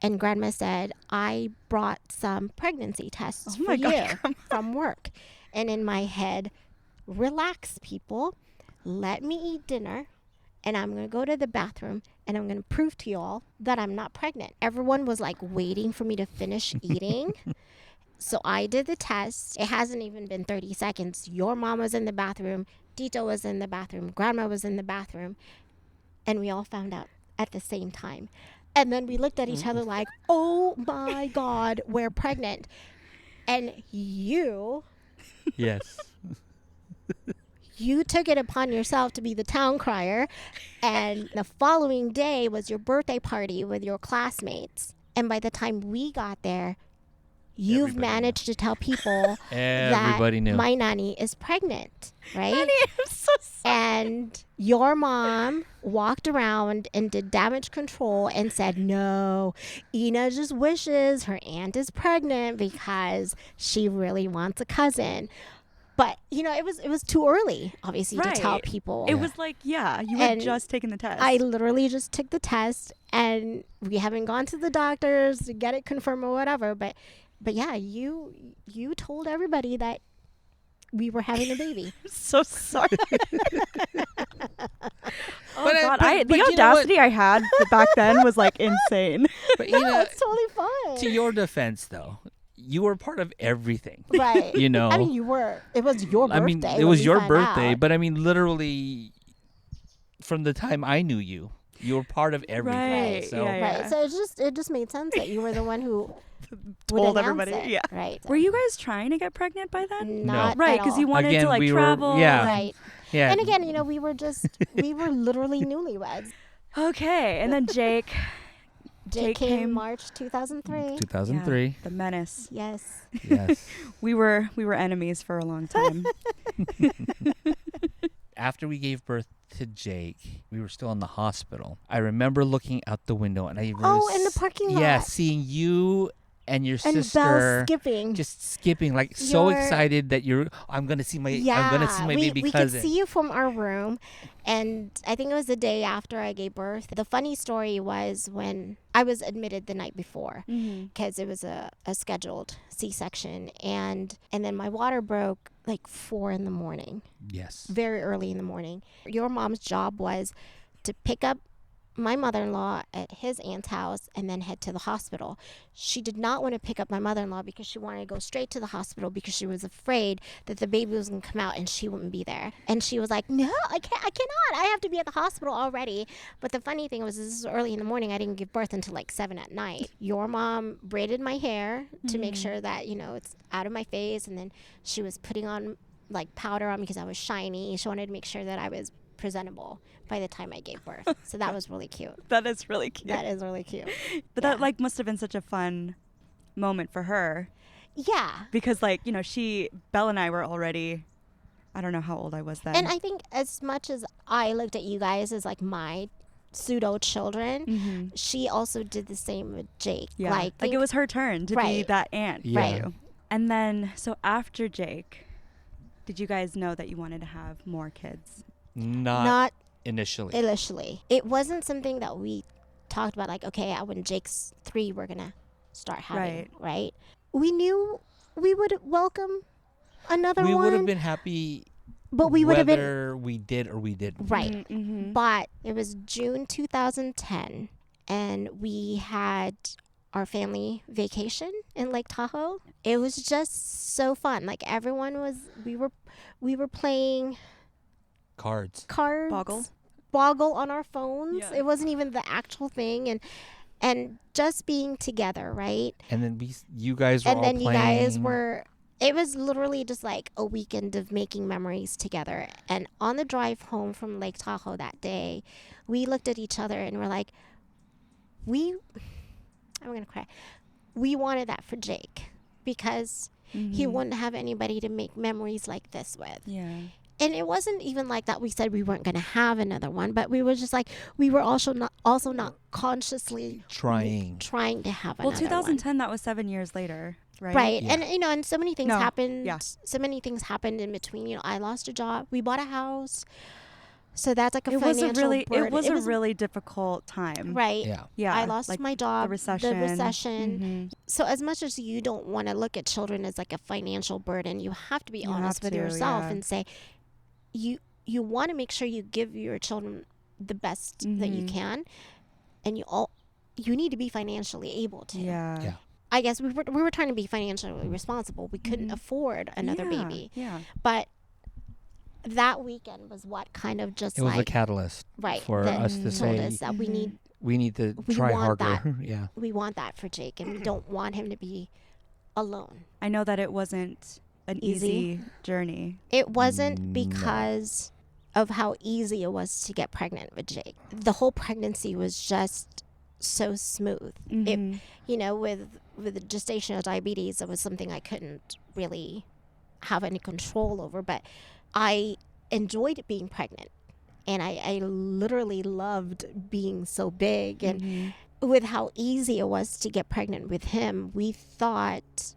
and Grandma said, I brought some pregnancy tests Oh for my you gosh, Grandma. from work. And in my head, relax, people. Let me eat dinner, and I'm going to go to the bathroom, and I'm going to prove to y'all that I'm not pregnant. Everyone was like waiting for me to finish eating. So I did the test. It hasn't even been 30 seconds. Your mom was in the bathroom. Tito was in the bathroom. Grandma was in the bathroom. And we all found out at the same time. And then we looked at each other like, oh my God, we're pregnant. And you Yes. took it upon yourself to be the town crier. And the following day was your birthday party with your classmates. And by the time we got there, you've Everybody managed to tell people Everybody that knew. my nanny is pregnant, right? I'm so sorry. And your mom walked around and did damage control and said, no, Ina just wishes her aunt is pregnant because she really wants a cousin. But, it was too early, obviously, to tell Right. people. It was like, yeah, you had And just taken the test. I literally just took the test, and we haven't gone to the doctors to get it confirmed or whatever. But yeah, you told everybody that we were having a baby. so sorry. Oh But, God, but the you know what? audacity I had back then was like insane. But No, it's totally fine. to your defense, though, you were part of everything. Right. You know. I mean, it was your birthday. I mean, it when was we your found birthday, out. but I mean, literally, from the time I knew you, you were part of everything. Right, So yeah. Right. So it just made sense that you were the one who would Told announce everybody, it, yeah. Right. Were you guys trying to get pregnant by then? Not Right, at because all. you wanted Again, to like we were- travel. yeah. Right. yeah. And again, we were literally newlyweds. Okay, and then Jake. Jake Jake came came- March 2003. 2003. Yeah, the menace. Yes. Yes. We were enemies for a long time. After we gave birth to Jake, we were still in the hospital. I remember looking out the window, and I remember Oh, in the parking lot. Yeah, seeing you and your And Belle sister skipping. just skipping, like so You're- excited that I'm gonna see my baby we cousin. could see you from our room, and I think it was the day after I gave birth. The funny story was when I was admitted the night before because it was a scheduled C-section, and then my water broke like 4 a.m, Yes. very early in the morning. Your mom's job was to pick up my mother-in-law at his aunt's house and then head to the hospital. She did not want to pick up my mother-in-law because she wanted to go straight to the hospital because she was afraid that the baby was going to come out and she wouldn't be there. And she was like, no, I cannot. I have to be at the hospital already. But the funny thing was, this is early in the morning. I didn't give birth until like 7 p.m. Your mom braided my hair to make sure that, it's out of my face. And then she was putting on like powder on me because I was shiny. She wanted to make sure that I was presentable by the time I gave birth. So that was really cute. That is really cute. That is really cute. But that like must have been such a fun moment for her. Yeah. Because like, you know, Belle and I were already, I don't know how old I was then. And I think as much as I looked at you guys as like my pseudo children, she also did the same with Jake. Yeah. Like it was her turn to be that aunt for you. And then, so after Jake, did you guys know that you wanted to have more kids? Not initially. It wasn't something that we talked about, like, okay, when Jake's 3, we're going to start having, right? We knew we would welcome another one. We would have been happy, but we would have been, whether we did or we didn't. Right. But it was June 2010, and we had our family vacation in Lake Tahoe. It was just so fun. Like everyone was, we were playing cards, Boggle on our phones. Yeah. It wasn't even the actual thing, and just being together, right? And then you guys were all playing. You guys were. It was literally just like a weekend of making memories together. And on the drive home from Lake Tahoe that day, we looked at each other and we're like, I'm going to cry. We wanted that for Jake because he wouldn't have anybody to make memories like this with. Yeah. And it wasn't even like that we said we weren't going to have another one, but we were just like, we were also not consciously trying to have another one. Well, 2010, that was 7 years later, right? Right. Yeah. And, you know, and so many things happened. Yeah. So many things happened in between. You know, I lost a job. We bought a house. So that's like a financial burden. It was a really difficult time. Right. Yeah. I lost like my job. The recession. So as much as you don't want to look at children as like a financial burden, you have to be honest with yourself and say, you want to make sure you give your children the best that you can, and you need to be financially able to. Yeah. I guess we were trying to be financially responsible. We couldn't afford another baby. Yeah. But that weekend was what kind of just it was a catalyst for us to say us that we need to try harder. Yeah. We want that for Jake, and we don't want him to be alone. I know that it wasn't an easy journey. It wasn't because of how easy it was to get pregnant with Jake. The whole pregnancy was just so smooth. It, you know, with gestational diabetes, it was something I couldn't really have any control over, but I enjoyed being pregnant, and I literally loved being so big. And with how easy it was to get pregnant with him, we thought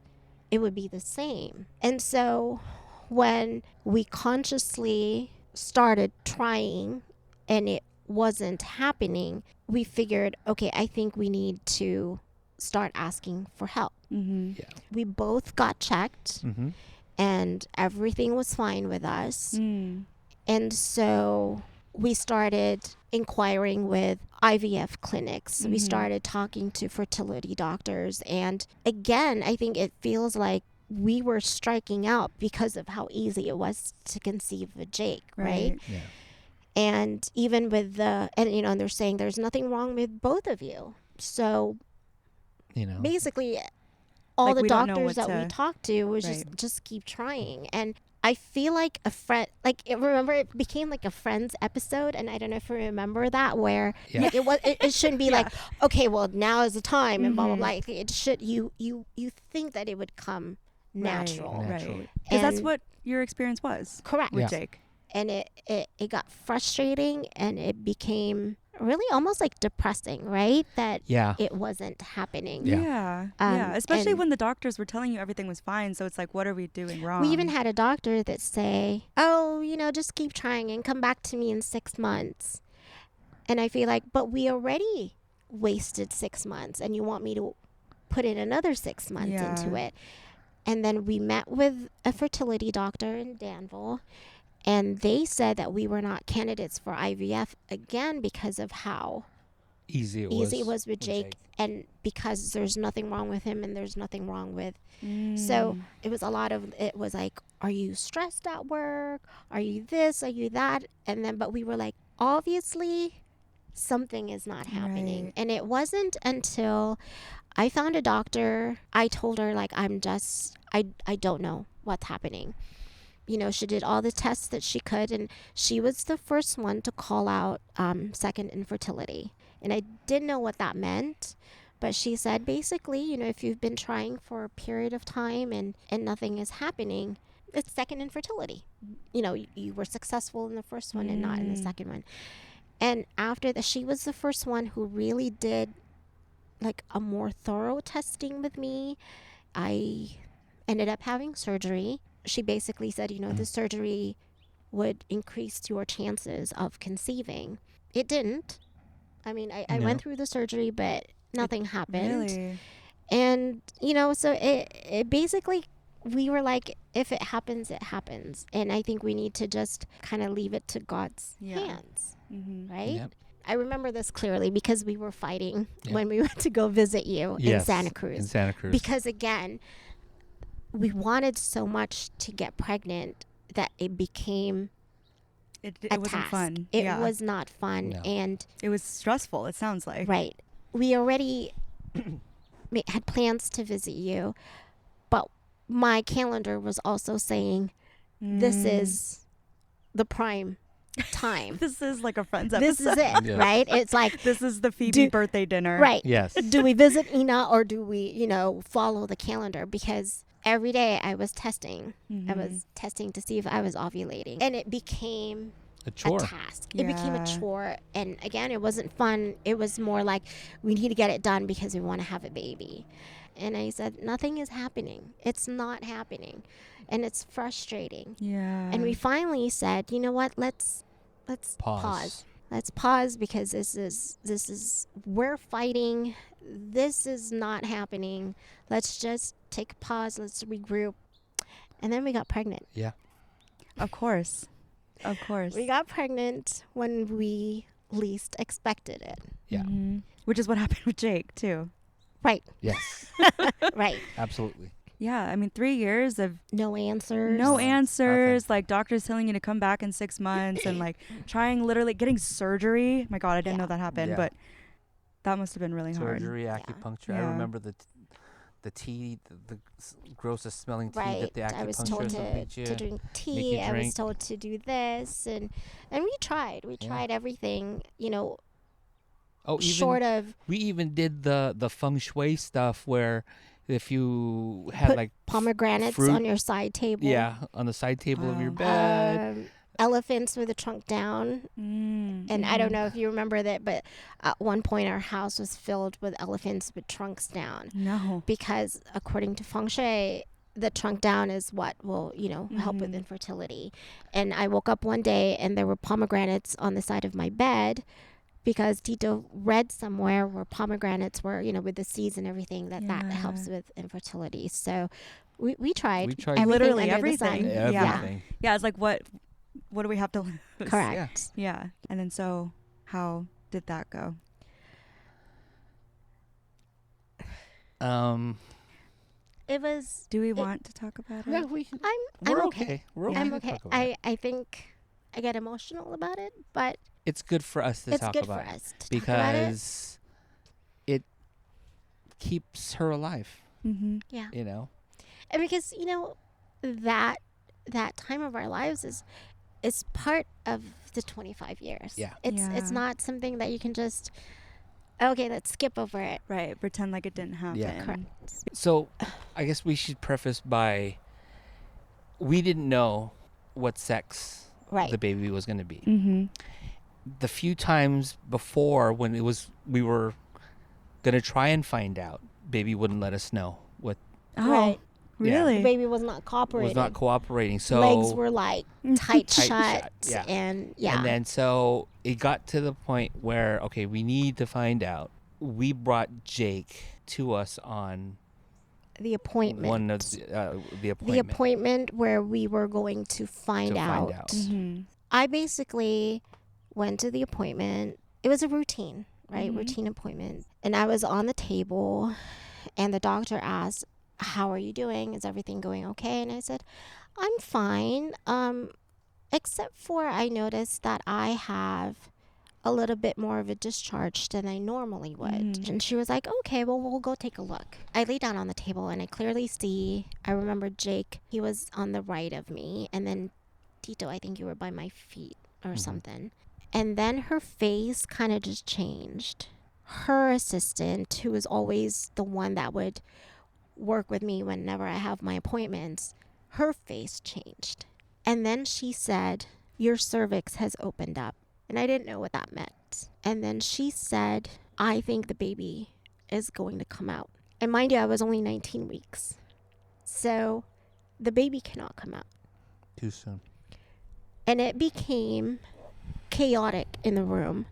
it would be the same. And so when we consciously started trying and it wasn't happening, we figured, okay, I think we need to start asking for help. Yeah. We both got checked and everything was fine with us. And so we started inquiring with IVF clinics. We started talking to fertility doctors. And again, I think it feels like we were striking out because of how easy it was to conceive with Jake, right? Yeah. And even with and they're saying there's nothing wrong with both of you. So, you know, basically all the doctors that we talked to was just keep trying. And I feel like a friend, like remember it became like a Friends episode, and I don't know if you remember that, where like it shouldn't be like, okay, well now is the time and blah blah blah. It should you think that it would come natural, right? Because that's what your experience was, correct, with Jake. And it got frustrating, and it became really almost like depressing, right? That it wasn't happening. Especially when the doctors were telling you everything was fine. So it's like, what are we doing wrong? We even had a doctor that say, oh, you know, just keep trying and come back to me in 6 months. And I feel like, but we already wasted 6 months, and you want me to put in another 6 months into it. And then we met with a fertility doctor in Danville, and they said that we were not candidates for IVF again because of how easy it was with Jake, and because there's nothing wrong with him and there's nothing wrong with. So it was it was like, are you stressed at work? Are you this? Are you that? And then, but we were like, obviously something is not happening. Right. And it wasn't until I found a doctor. I told her, like, I don't know what's happening. She did all the tests that she could, and she was the first one to call out second infertility. And I didn't know what that meant, but she said basically, if you've been trying for a period of time and nothing is happening, it's second infertility. You were successful in the first one and not in the second one. And after that, she was the first one who really did like a more thorough testing with me. I ended up having surgery. She basically said, the surgery would increase your chances of conceiving. It didn't. I mean, I went through the surgery, but nothing happened. Really? And, so it basically, we were like, if it happens, it happens. And I think we need to just kind of leave it to God's hands, right? Yep. I remember this clearly because we were fighting when we went to go visit you in Santa Cruz. In Santa Cruz. Because again, we wanted so much to get pregnant that it became It a wasn't task. fun. It was not fun. No. And It was stressful, it sounds like. right, we already had plans to visit you, but my calendar was also saying this is the prime time. This is like a friend's episode. This is it, Yes. right? It's like, This is the Phoebe birthday dinner. right. Yes. Do we visit Ina or do we, follow the calendar? Because every day I was testing. I was testing to see if I was ovulating. And it became A chore. a task. It became a Yeah. chore. And again, it wasn't fun. It was more like, we need to get it done because we want to have a baby. And I said, nothing is happening. It's not happening. And it's frustrating. Yeah. And we finally said, you know what, let's pause. Let's pause because this is we're fighting. This is not happening. Let's just take a pause. Let's regroup. And then we got pregnant. Yeah. Of course. We got pregnant when we least expected it. Yeah. Which is what happened with Jake, too. Right. Yes. Right. Absolutely. Yeah. I mean, 3 years of No answers. no answers. Nothing. Like doctors telling you to come back in 6 months and like trying literally getting surgery. My God, I didn't know that happened, Yeah. but that must have been really hard. Surgery, acupuncture. I Yeah. remember the tea, the grossest smelling tea Right. that the I was told acupuncturist would make you. to drink make tea. you I was drink. told to do this, and we tried. We Yeah. tried everything. Oh, even Short of we even did the feng shui stuff where if you had Put like pomegranates fruit- on your side table. yeah, on the side table of your Wow. bed. Elephants with the trunk down. And I don't know if you remember that, but at one point our house was filled with elephants with trunks down. No. Because according to feng shui, the trunk down is what will, help with infertility. And I woke up one day and there were pomegranates on the side of my bed because Tito read somewhere where pomegranates were, with the seeds and everything, that helps with infertility. So we tried. We tried everything literally under the sun. everything. Everything. Yeah, it's like what do we have to lose? Correct. Yeah. And then so how did that go? It was. Do we want to talk about it? Yeah, we. I'm We're okay. okay. We're okay. I'm to okay. talk about it. I think I get emotional about it, but It's good for us to it's talk good about for it us to talk about it. because it keeps her alive. Mm-hmm. Yeah. And Because that time of our lives is part of the 25 years. Yeah. It's Yeah. not something that you can just let's skip over it. Right. Pretend like it didn't happen. Yeah. Correct. So, I guess we should preface by we didn't know what sex Right. the baby was going to be. Mm-hmm. The few times before when we were going to try and find out, baby wouldn't let us know what Oh, Right. really? The baby was not cooperating. was not cooperating. So Legs were like tight, Tight shut. shut, yeah. And And then so it got to the point where okay, we need to find out. We brought Jake to us on the appointment. one of the appointment. The appointment where we were going to find To out. find out. Mm-hmm. I basically went to the appointment. It was a routine, right? Mhm. Routine appointment. And I was on the table and the doctor asked, "How are you doing? Is everything going okay?" And I said, "I'm fine. Except for I noticed that I have a little bit more of a discharge than I normally would. And she was like, okay, well, we'll go take a look. I lay down on the table and I clearly see, I remember Jake, he was on the right of me. And then Tito, I think you were by my feet or something. And then her face kind of just changed. Her assistant, who was always the one that would work with me whenever I have my appointments, her face changed. And then she said, your cervix has opened up. And I didn't know what that meant. And then she said, I think the baby is going to come out. And mind you, I was only 19 weeks. So the baby cannot come out. Too soon. And it became chaotic in the room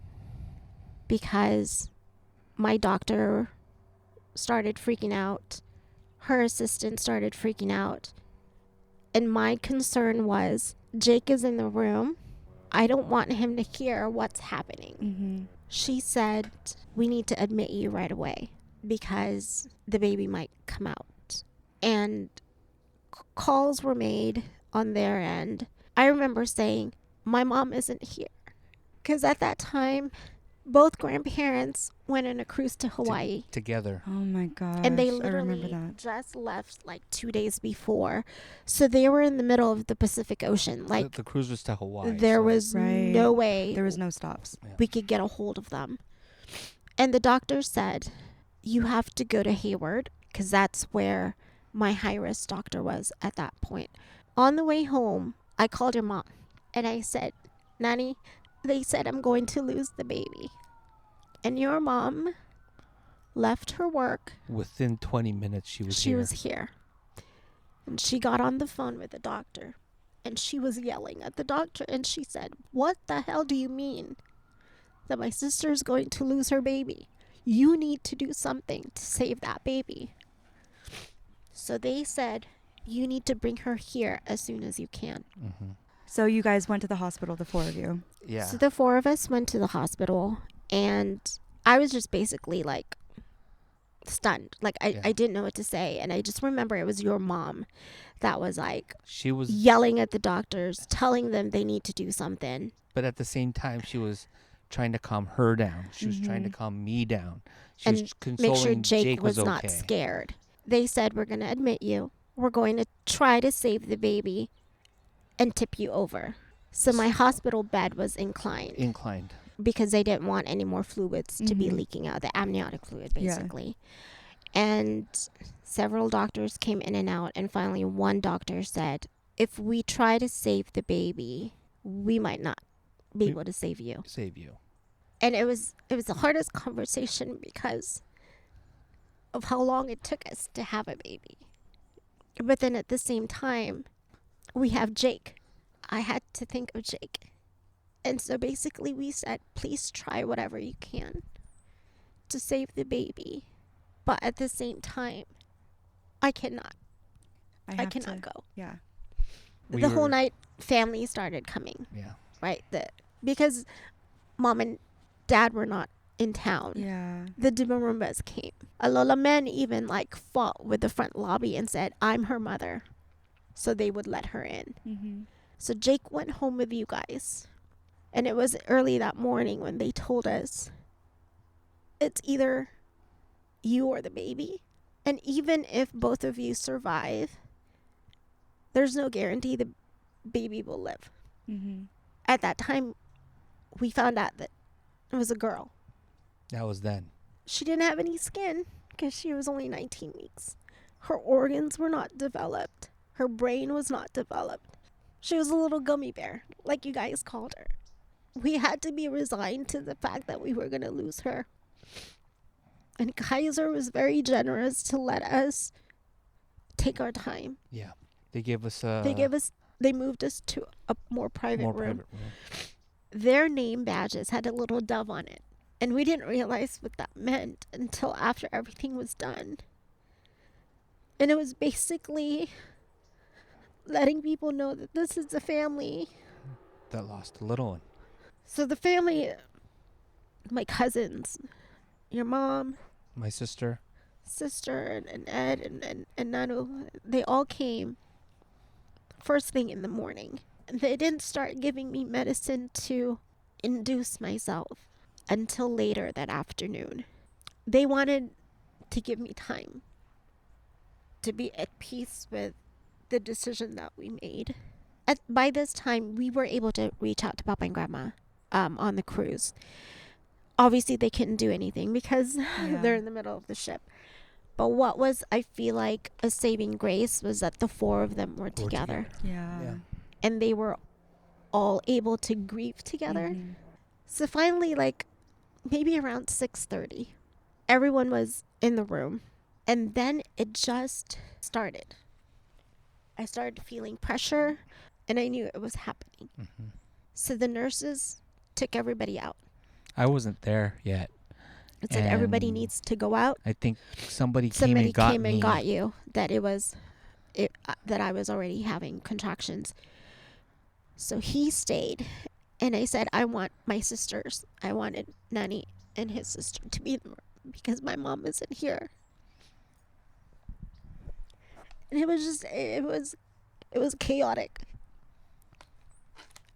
because my doctor started freaking out. Her assistant started freaking out. And my concern was, Jake is in the room. I don't want him to hear what's happening. She said, we need to admit you right away because the baby might come out. And calls were made on their end. I remember saying, my mom isn't here. Because at that time, both grandparents went on a cruise to Hawaii. Together. Oh my gosh. And they I remember literally that. just left like 2 days before. So they were in the middle of the Pacific Ocean. Like The cruise was to Hawaii. there was Right. no way There was no stops. we could get a hold of them. And the doctor said, you have to go to Hayward because that's where my high-risk doctor was at that point. On the way home, I called your mom and I said, Nani, they said I'm going to lose the baby. And your mom left her work. Within 20 minutes, she was here. And she got on the phone with the doctor. And she was yelling at the doctor. And she said, what the hell do you mean that my sister is going to lose her baby? You need to do something to save that baby. So they said, you need to bring her here as soon as you can. So you guys went to the hospital, the four of you. Yeah. So the four of us went to the hospital. And I was just basically like stunned. Like I didn't know what to say. And I just remember it was your mom that was like She was, yelling at the doctors, telling them they need to do something. but at the same time, she was trying to calm her down. She was trying to calm me down. She was And consoling make sure Jake was okay. not scared. They said, we're going to admit you. We're going to try to save the baby and tip you over. So my hospital bed was inclined because they didn't want any more fluids to be leaking out, the amniotic fluid basically. And several doctors came in and out. And finally, one doctor said, if we try to save the baby, we might not be able to save you. And it was the hardest conversation because of how long it took us to have a baby. But then at the same time, we have Jake. I had to think of Jake. And so basically we said, please try whatever you can to save the baby. But at the same time, I cannot. I cannot go. Yeah. The whole night, family started coming. Yeah. Right? Because mom and dad were not in town. Yeah. The Dimarumbas came. A Lola men even like fought with the front lobby and said, I'm her mother. So they would let her in. So Jake went home with you guys. And it was early that morning when they told us, it's either you or the baby. And even if both of you survive, there's no guarantee the baby will live. At that time, we found out that it was a girl. That was then. She didn't have any skin because she was only 19 weeks. Her organs were not developed. Her brain was not developed. She was a little gummy bear, like you guys called her. We had to be resigned to the fact that we were going to lose her. And Kaiser was very generous to let us take our time. Yeah. They gave us They moved us to a more private room. Their name badges had a little dove on it. And we didn't realize what that meant until after everything was done. And it was basically letting people know that this is a family that lost a little one. So the family, my cousins, your mom, my sister, and Ed and Nanu, they all came first thing in the morning. And they didn't start giving me medicine to induce myself until later that afternoon. They wanted to give me time to be at peace with the decision that we made. By this time, we were able to reach out to Papa and Grandma on the cruise. Obviously, they couldn't do anything because they're in the middle of the ship. But what was, I feel like, a saving grace was that the four of them were together. Yeah. And they were all able to grieve together. Mhm. So finally, like, maybe around 6:30, everyone was in the room. And then it just started. I started feeling pressure, and I knew it was happening. Mm-hmm. So the nurses took everybody out. I wasn't there yet. It said everybody needs to go out. I think somebody came and me. got you, that that I was already having contractions. So he stayed, and I said, I want my sisters. I wanted Nani and his sister to be in the room because my mom isn't here. And it was chaotic.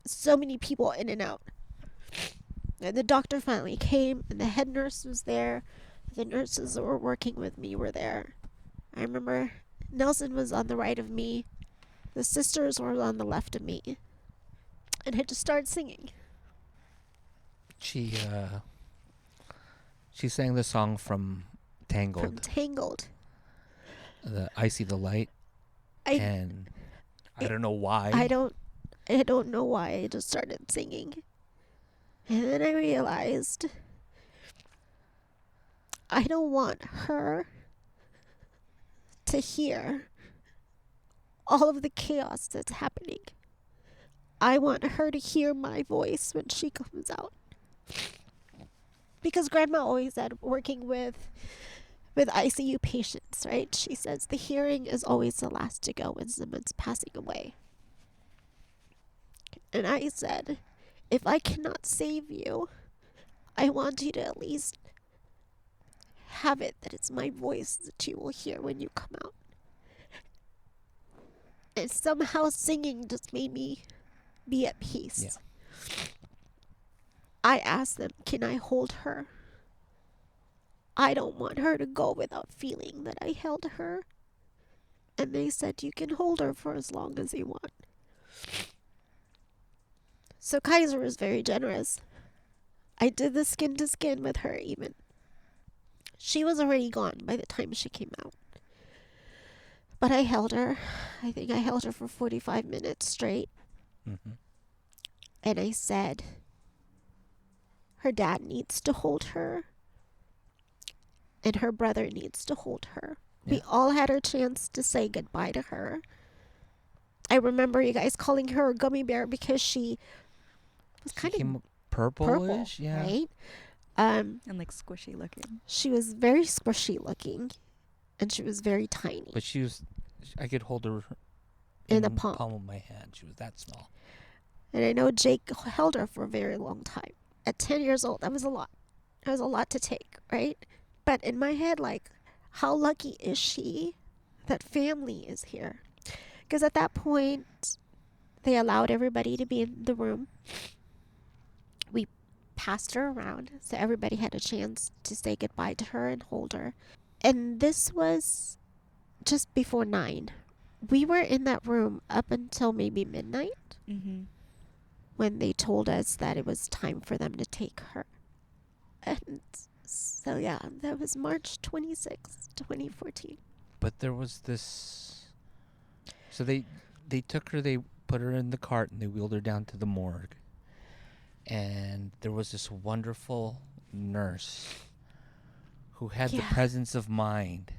So many people in and out. And the doctor finally came, and the head nurse was there. The nurses that were working with me were there. I remember Nelson was on the right of me. The sisters were on the left of me. And I just started singing. She sang the song from Tangled. From Tangled. I See the Light. And I don't know why. I don't know why. I just started singing. And then I realized I don't want her to hear all of the chaos that's happening. I want her to hear my voice when she comes out. Because Grandma always said, working with ICU patients, right? She says the hearing is always the last to go when someone's passing away. And I said, if I cannot save you, I want you to at least have it that it's my voice that you will hear when you come out. And somehow singing just made me be at peace. Yeah. I asked them, can I hold her? I don't want her to go without feeling that I held her. And they said, you can hold her for as long as you want. So Kaiser was very generous. I did the skin to skin with her even. She was already gone by the time she came out. But I held her. I think I held her for 45 minutes straight. Mm-hmm. And I said, her dad needs to hold her. And her brother needs to hold her. Yeah. We all had our chance to say goodbye to her. I remember you guys calling her a gummy bear because she was kind of purplish, yeah. Right? And like squishy looking. She was very squishy looking. And she was very tiny. But I could hold her in the palm of my hand. She was that small. And I know Jake held her for a very long time. At 10 years old, that was a lot. That was a lot to take, right? But in my head, like, how lucky is she that family is here? Because at that point, they allowed everybody to be in the room. We passed her around, so everybody had a chance to say goodbye to her and hold her. And this was just before 9. We were in that room up until maybe midnight. Mm-hmm. When they told us that it was time for them to take her. And so, yeah, that was March 26th, 2014. But there was this... So they took her, they put her in the cart, and they wheeled her down to the morgue. And there was this wonderful nurse who had the presence of mind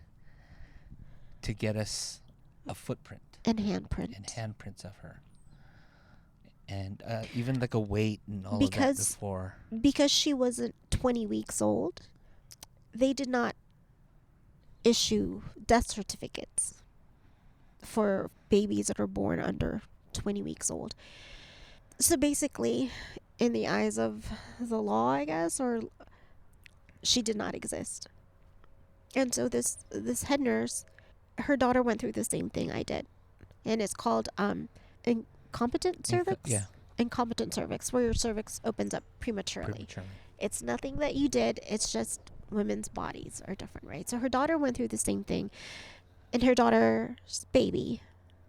to get us a footprint. And handprint. And handprints of her. And even like a weight and all of that before. Because she wasn't 20 weeks old, they did not issue death certificates for babies that are born under 20 weeks old. So basically, in the eyes of the law, I guess, or she did not exist. And so this head nurse, her daughter went through the same thing I did. And it's called incompetent cervix? incompetent cervix, where your cervix opens up prematurely. It's nothing that you did. It's just women's bodies are different, right? So her daughter went through the same thing, and her daughter's baby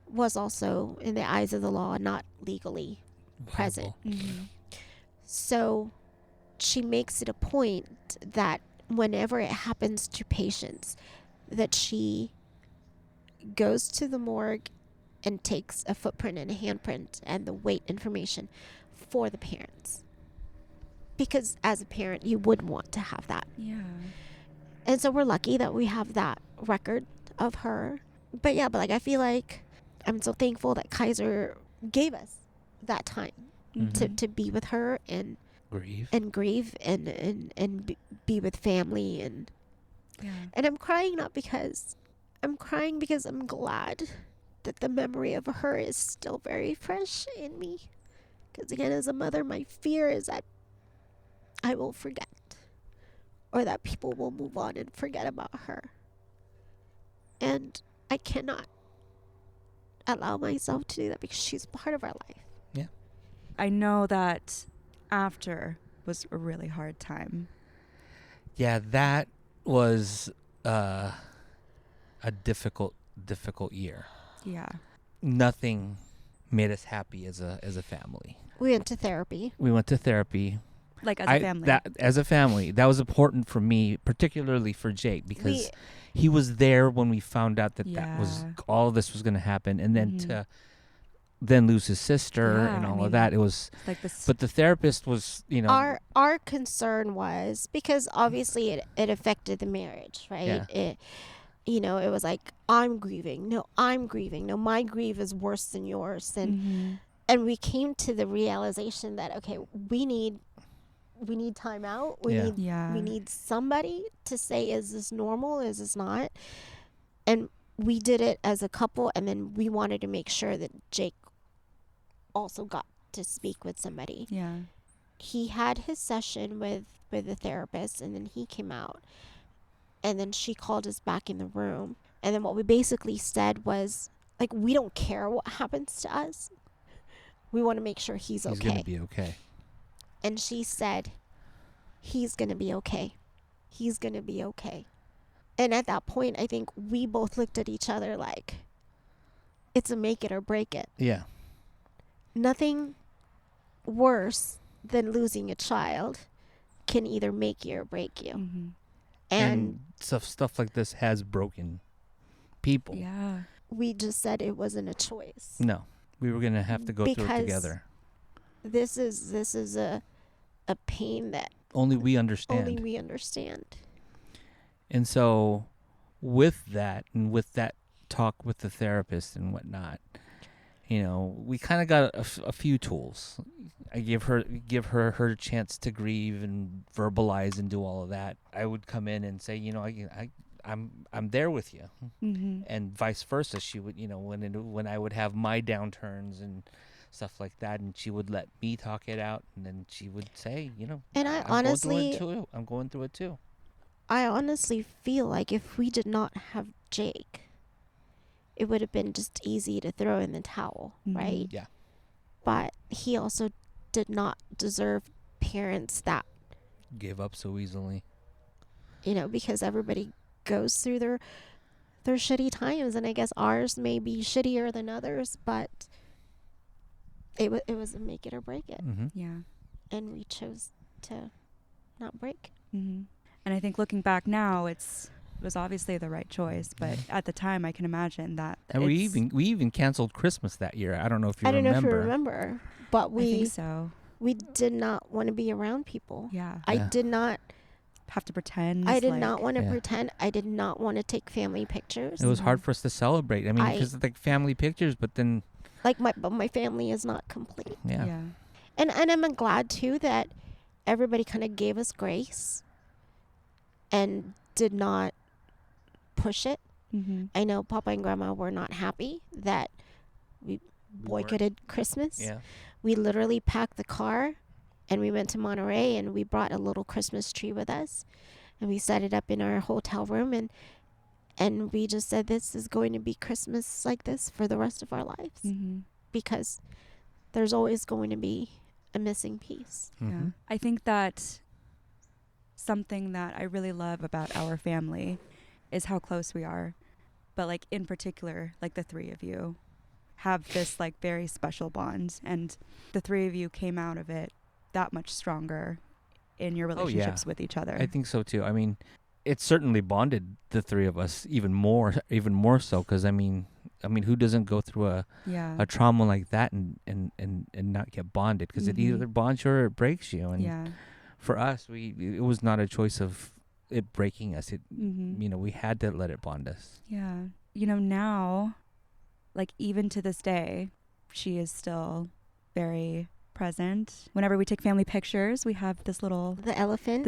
was also, in the eyes of the law, not legally present. Mm-hmm. So she makes it a point that whenever it happens to patients, that she goes to the morgue and takes a footprint and a handprint and the weight information for the parents. Because as a parent, you would want to have that. Yeah. And so we're lucky that we have that record of her. But yeah, but like I feel like I'm so thankful that Kaiser gave us that time to be with her and grieve and be with family and I'm crying not because I'm crying because I'm glad that the memory of her is still very fresh in me. Because again, as a mother, my fear is that I will forget, or that people will move on and forget about her. And I cannot allow myself to do that because she's part of our life. Yeah. I know that after was a really hard time. Yeah, that was a difficult year. Yeah. Nothing made us happy as a family. We went to therapy. Like as a family. As a family, that was important for me, particularly for Jake, because he was there when we found out that was all this was going to happen, and then to then lose his sister and all of that. It was like this. But the therapist was, our concern was because obviously it affected the marriage, right? Yeah. It was like, I'm grieving. No, my grief is worse than yours, and we came to the realization that okay, we need time out. We need somebody to say, is this normal? Is this not? And we did it as a couple, and then we wanted to make sure that Jake also got to speak with somebody. Yeah. He had his session with the therapist, and then he came out, and then she called us back in the room, and then what we basically said was, like, we don't care what happens to us. We want to make sure he's okay. He's going to be okay. And she said, he's going to be okay. He's going to be okay. And at that point, I think we both looked at each other like, it's a make it or break it. Yeah. Nothing worse than losing a child can either make you or break you. Mm-hmm. And stuff like this has broken people. Yeah. We just said it wasn't a choice. No. We were going to have to go through it together. This is a pain that only we understand. And so with that and with that talk with the therapist and whatnot, we kind of got a few tools. I give her chance to grieve and verbalize and do all of that. I would come in and say, I'm there with you, and vice versa. She would, when I would have my downturns and stuff like that, and she would let me talk it out, and then she would say, and I'm going through it too. I honestly feel like if we did not have Jake, it would have been just easy to throw in the towel, right? Yeah. But he also did not deserve parents that gave up so easily. Because everybody goes through their shitty times, and I guess ours may be shittier than others, but it was a make it or break it. Mm-hmm. Yeah. And we chose to not break. Mm-hmm. And I think looking back now, it was obviously the right choice, but at the time I can imagine that. And we even canceled Christmas that year. I don't know if you remember. I don't know if you remember, but I think so. We did not want to be around people. Yeah. I did not have to pretend. I did not want to pretend. I did not want to take family pictures. It was hard for us to celebrate. I mean, because like family pictures, but then but my family is not complete. Yeah. And I'm glad too that everybody kind of gave us grace and did not push it. Mm-hmm. I know Papa and Grandma were not happy that we boycotted Christmas. Yeah. We literally packed the car and we went to Monterey, and we brought a little Christmas tree with us, and we set it up in our hotel room, and we just said, this is going to be Christmas like this for the rest of our lives. Mm-hmm. Because there's always going to be a missing piece. Mm-hmm. Yeah. I think that something that I really love about our family is how close we are. But like in particular, like the three of you have this like very special bond, and the three of you came out of it that much stronger in your Oh, yeah. relationships with each other. I think so too. I mean, it certainly bonded the three of us even more so. Because I mean, who doesn't go through Yeah. a trauma like that and not get bonded? Because it either bonds you or it breaks you. And Yeah. for us, it was not a choice of it breaking us. It Mm-hmm. we had to let it bond us. Yeah. You know, now, like even to this day, she is still very present. Whenever we take family pictures, we have this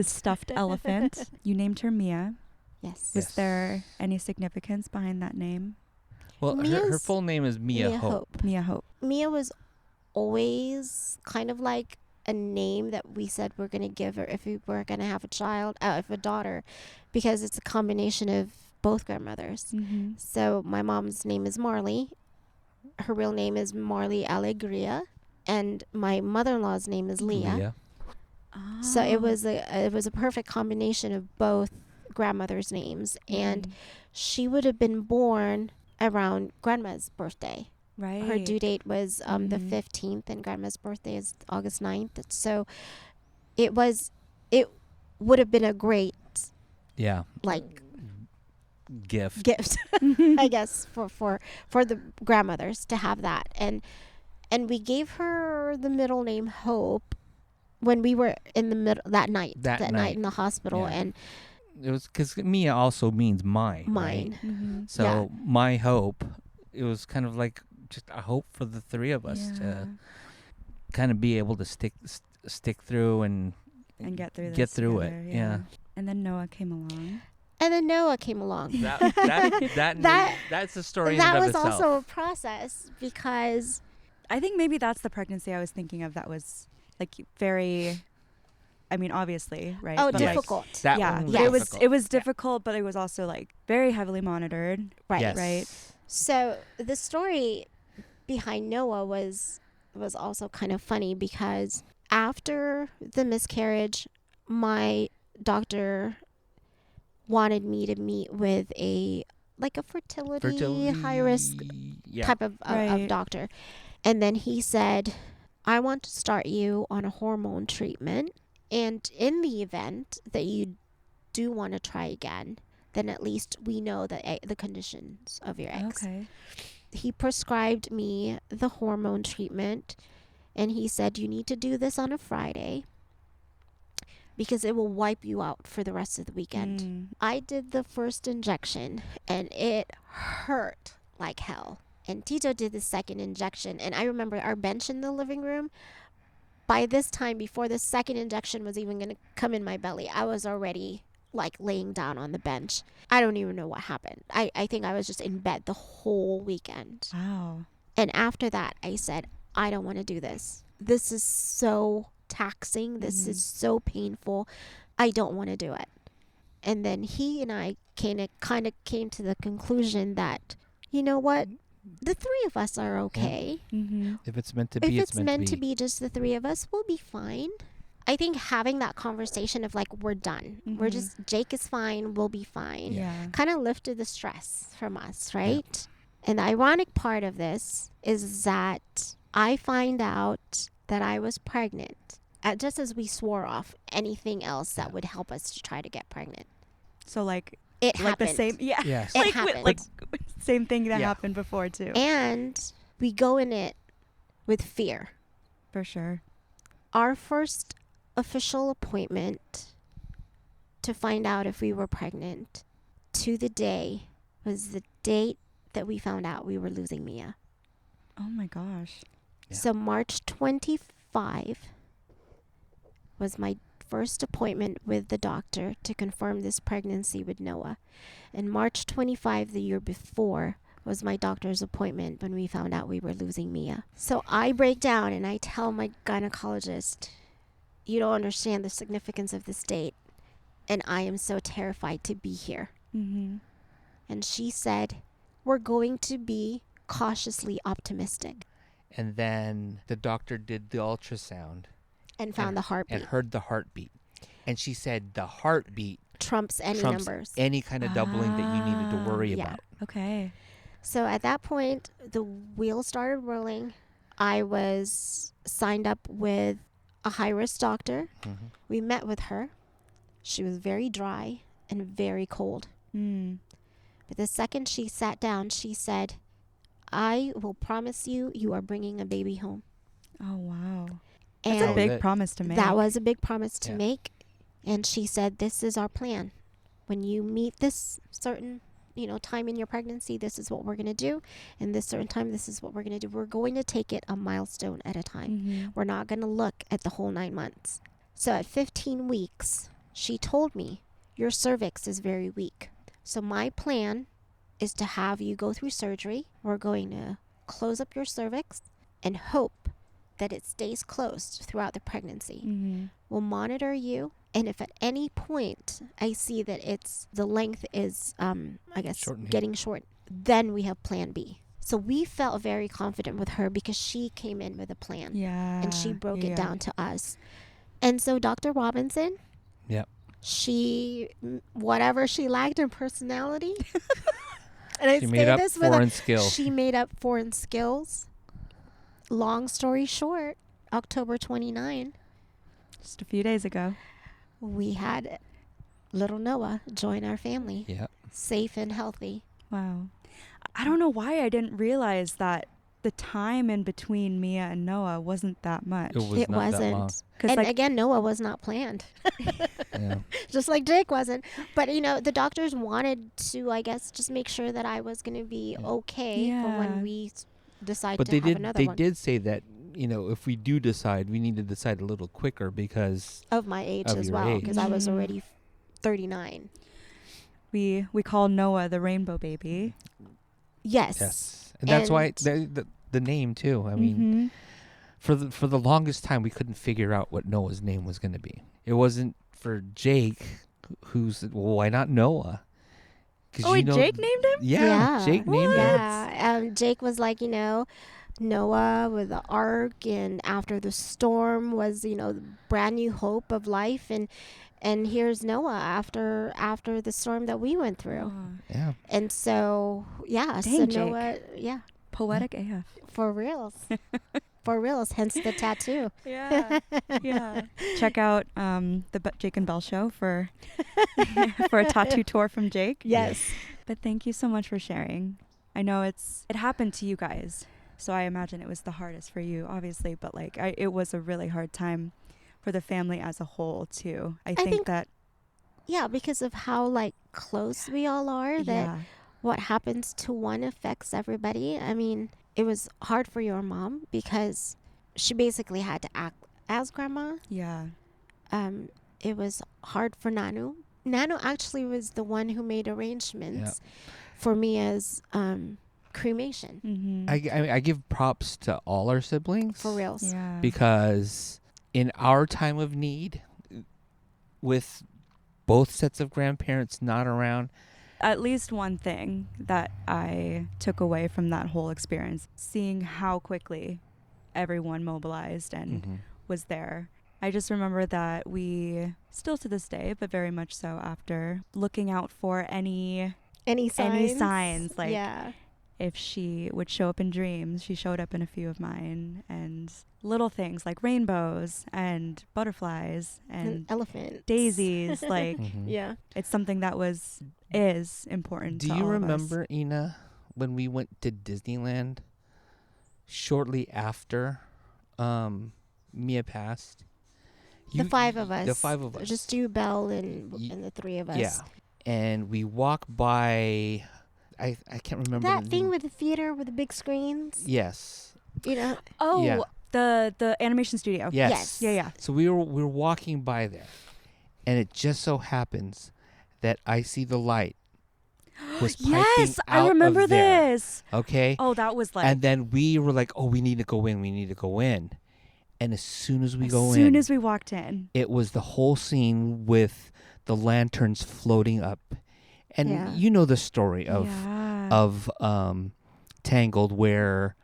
stuffed elephant. You named her Mia. Yes. Was there any significance behind that name? Well, her Mia's- full name is Mia Hope. Mia Hope. Mia was always kind of like a name that we said we're going to give her if we were going to have a daughter, because it's a combination of both grandmothers. Mm-hmm. So my mom's name is Marley. Her real name is Marley Alegria. And my mother-in-law's name is Leah. Oh. So it was a perfect combination of both grandmothers' names. And she would have been born around grandma's birthday. right. Her due date was the 15th, and grandma's birthday is August 9th. So it would have been a great Yeah. like Gift. I guess for the grandmothers to have that. And we gave her the middle name Hope when we were in the middle that night in the hospital. Yeah. And It was because Mia also means mine. mine. Right? Mm-hmm. So my hope, it was kind of like just a hope for the three of us Yeah. to kind of be able to stick through and get through this get through together, it. Yeah. And then Noah came along. And then Noah came along. That's a story. That in and was of itself. also a process, because I think maybe that's the pregnancy I was thinking of that was like very, I mean, obviously, right? Oh, But, Yes. difficult. That yeah, one was but difficult. it was difficult, but it was also like very heavily monitored. Right. Yes. Right. So the story behind Noah was also kind of funny, because after the miscarriage, my doctor wanted me to meet with a fertility high risk Yeah. type of Right. doctor. And then he said, I want to start you on a hormone treatment. And in the event that you do want to try again, then at least we know the conditions of your eggs. Okay. He prescribed me the hormone treatment, and he said, you need to do this on a Friday because it will wipe you out for the rest of the weekend. Mm. I did the first injection, and it hurt like hell. And Tito did the second injection, and I remember our bench in the living room. By this time, before the second injection was even going to come in my belly, I was already like laying down on the bench. I don't even know what happened. I think I was just in bed the whole weekend. Wow. And after that, I said, I don't want to do this. This is so taxing. This is so painful. I don't want to do it. And then he and I kind of came to the conclusion that, you know what? The three of us are okay. Mm-hmm. If it's meant to be, If it's meant to be. just the three of us, we'll be fine. I think having that conversation of like, we're done. We're just, Jake is fine. We'll be fine. Yeah. Kind of lifted the stress from us, right? And the ironic part of this is that I find out that I was pregnant just as we swore off anything else that would help us to try to get pregnant. So like It like happened. the same. Yeah. Yes. It like happened. like same thing that Yeah. happened before too. And we go in it with fear. For sure. Our first official appointment to find out if we were pregnant to the day was the date that we found out we were losing Mia. Oh my gosh. Yeah. So March 25 was my first appointment with the doctor to confirm this pregnancy with Noah. And March 25 the year before was my doctor's appointment when we found out we were losing Mia. So I break down and I tell my gynecologist, you don't understand the significance of this date, and I am so terrified to be here. Mm-hmm. And she said, we're going to be cautiously optimistic. And then the doctor did the ultrasound And found the heartbeat. and heard the heartbeat. And she said the heartbeat Trumps any trumps numbers. any kind of doubling that you needed to worry Yeah. about. Okay. So at that point, the wheels started rolling. I was signed up with a high-risk doctor. Mm-hmm. We met with her. She was very dry and very cold. Mm. But the second she sat down, she said, I will promise you, you are bringing a baby home. Oh, wow. And That's a big it. promise to make. that was a big promise to Yeah. make. And she said, this is our plan. When you meet this certain, time in your pregnancy, this is what we're going to do. And this certain time, this is what we're going to do. We're going to take it a milestone at a time. Mm-hmm. We're not going to look at the whole 9 months. So at 15 weeks, she told me, your cervix is very weak. So my plan is to have you go through surgery. We're going to close up your cervix and hope that it stays closed throughout the pregnancy. Mm-hmm. We'll monitor you. And if at any point I see that the length is, Shortening. getting short, then we have plan B. So we felt very confident with her because she came in with a plan. Yeah. And she broke it yeah. down to us. And so Dr. Robinson, Yep. she, whatever she lacked in personality, and I She say made up this with foreign skills. she made up foreign skills. Long story short, October 29, Just a few days ago. we had little Noah join our family, Yep. safe and healthy. Wow. I don't know why I didn't realize that the time in between Mia and Noah wasn't that much. It not that long. wasn't. 'Cause, And like- again, Noah was not planned. Yeah. Just like Jake wasn't. But, the doctors wanted to, I guess, just make sure that I was going to be Yeah. okay for Yeah. when we decide But to they have did. another They one. did say that if we do decide, we need to decide a little quicker because Of my age Of as your well, age. because I was Mhm. already 39. We call Noah the rainbow baby. Yes. and that's why And- the name too. I mean, Mhm. for the longest time, we couldn't figure out what Noah's name was going to be. It wasn't for Jake, why not Noah? 'Cause Oh, wait, Jake named him? Yeah, Jake named him. Yeah. Jake was like, Noah with the ark, and after the storm was, the brand new hope of life, and here's Noah after the storm that we went through. Aw, Yeah. And so, yeah, so Dang, Jake. Noah, yeah, poetic AF. for reals. For reals, hence the tattoo. Yeah. Yeah. Check out the Jake and Bell show for for a tattoo tour from Jake. Yes. But thank you so much for sharing. I know it happened to you guys, so I imagine it was the hardest for you, obviously. But it was a really hard time for the family as a whole too. I think that Yeah, because of how, close we all are, that yeah, what happens to one affects everybody. I mean, it was hard for your mom because she basically had to act as grandma. yeah, It was hard for Nanu. Nanu actually was the one who made arrangements for Mia's cremation. mm-hmm. I give props to all our siblings. For reals. Yeah, Because in our time of need, with both sets of grandparents not around, at least one thing that I took away from that whole experience, seeing how quickly everyone mobilized and Mhm. was there. I just remember that we still to this day, but very much so after, looking out for any signs, like yeah. if she would show up in dreams. She showed up in a few of mine, and little things like rainbows and butterflies An and elephant. daisies. Like Mhm. Yeah. it's something that is important. Do to you all of us. remember, Ina, when we went to Disneyland shortly after Mia passed? The five of us. The five of us. Just you, Belle, and Ye- the three of us. Yeah. And we walk by, I can't remember. That the thing name. with the theater with the big screens. Yes. Oh, Yeah. the animation studio. Yes. Yeah, yeah. So we were walking by there, and it just so happens that I see the light was piping Yes, I out remember of there, this. okay? Oh, that was like And then we were like, "Oh, we need to go in. We need to go in." And as soon as we go as soon in, as we walked in. it was the whole scene with the lanterns floating up, and Yeah. you know the story of yeah. of Tangled, where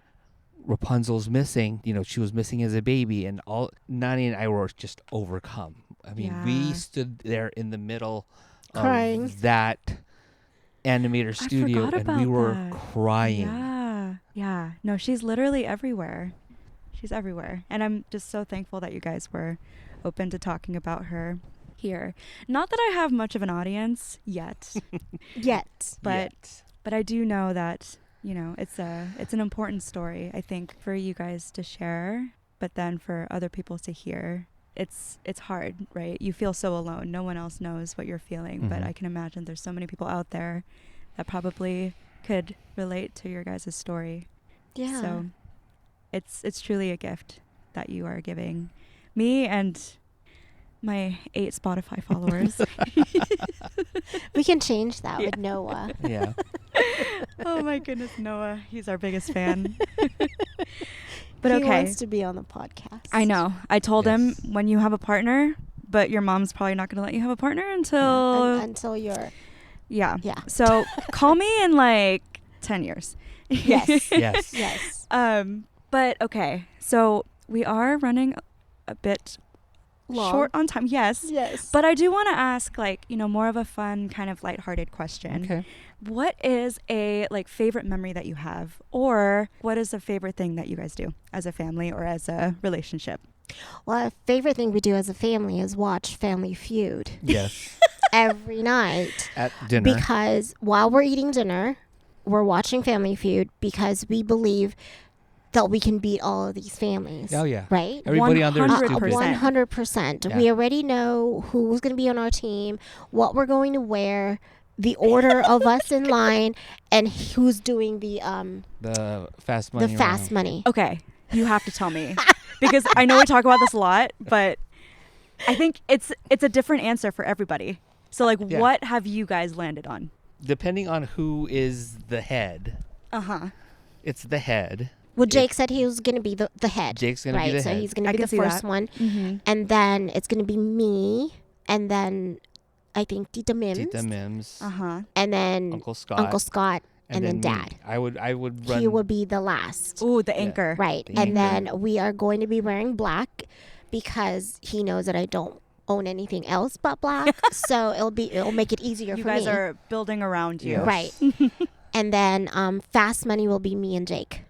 Rapunzel's missing. She was missing as a baby, and all Nani and I were just overcome. I mean, we Yeah. stood there in the middle Crying. of that animator I studio, forgot and we about were that. crying. Yeah. Yeah. No, she's literally everywhere. She's everywhere. And I'm just so thankful that you guys were open to talking about her here. Not that I have much of an audience yet, Yet. but I do know that, it's an important story, I think, for you guys to share, but then for other people to hear. It's hard, right? You feel so alone. No one else knows what you're feeling, but Mhm. I can imagine there's so many people out there that probably could relate to your guys' story. Yeah. So it's truly a gift that you are giving me and my 8 Spotify followers. We can change that Yeah. with Noah. Yeah. Oh my goodness, Noah. He's our biggest fan. But He okay. wants to be on the podcast. I know. I told him Yes. when you have a partner, but your mom's probably not going to let you have a partner until Until you're. yeah. Yeah. So call me in like 10 years. Yes. Yes. Yes. But okay. So we are running a bit Long. short on time. Yes. Yes. But I do want to ask more of a fun kind of lighthearted question. Okay. What is a favorite memory that you have, or what is a favorite thing that you guys do as a family or as a relationship? Well, a favorite thing we do as a family is watch Family Feud Yes. every night. At dinner. Because while we're eating dinner, we're watching Family Feud because we believe that we can beat all of these families. Oh yeah. Right? Everybody on there is 100%. stupid. 100%. Yeah. We already know who's going to be on our team, what we're going to wear, the order of us in line, and who's doing the fast money. fast round. money. Okay, you have to tell me because I know we talk about this a lot, but I think it's a different answer for everybody. So Yeah. what have you guys landed on? Depending on who is the head, it's the head. Well, Jake said he was going to be the head. Jake's gonna be right? the So head. he's going I to be can the see first that. one. Mm-hmm. And then it's going to be me. And then I think Tita Mims. Tita Mims. And then Uncle Scott. Uncle Scott. And then me. Dad. I would run. He would be the last. Ooh, the anchor. Right. The And anchor. then we are going to be wearing black because he knows that I don't own anything else but black. So it'll make it easier You for guys me. are building around you. Yes. Right. And then fast money will be me and Jake.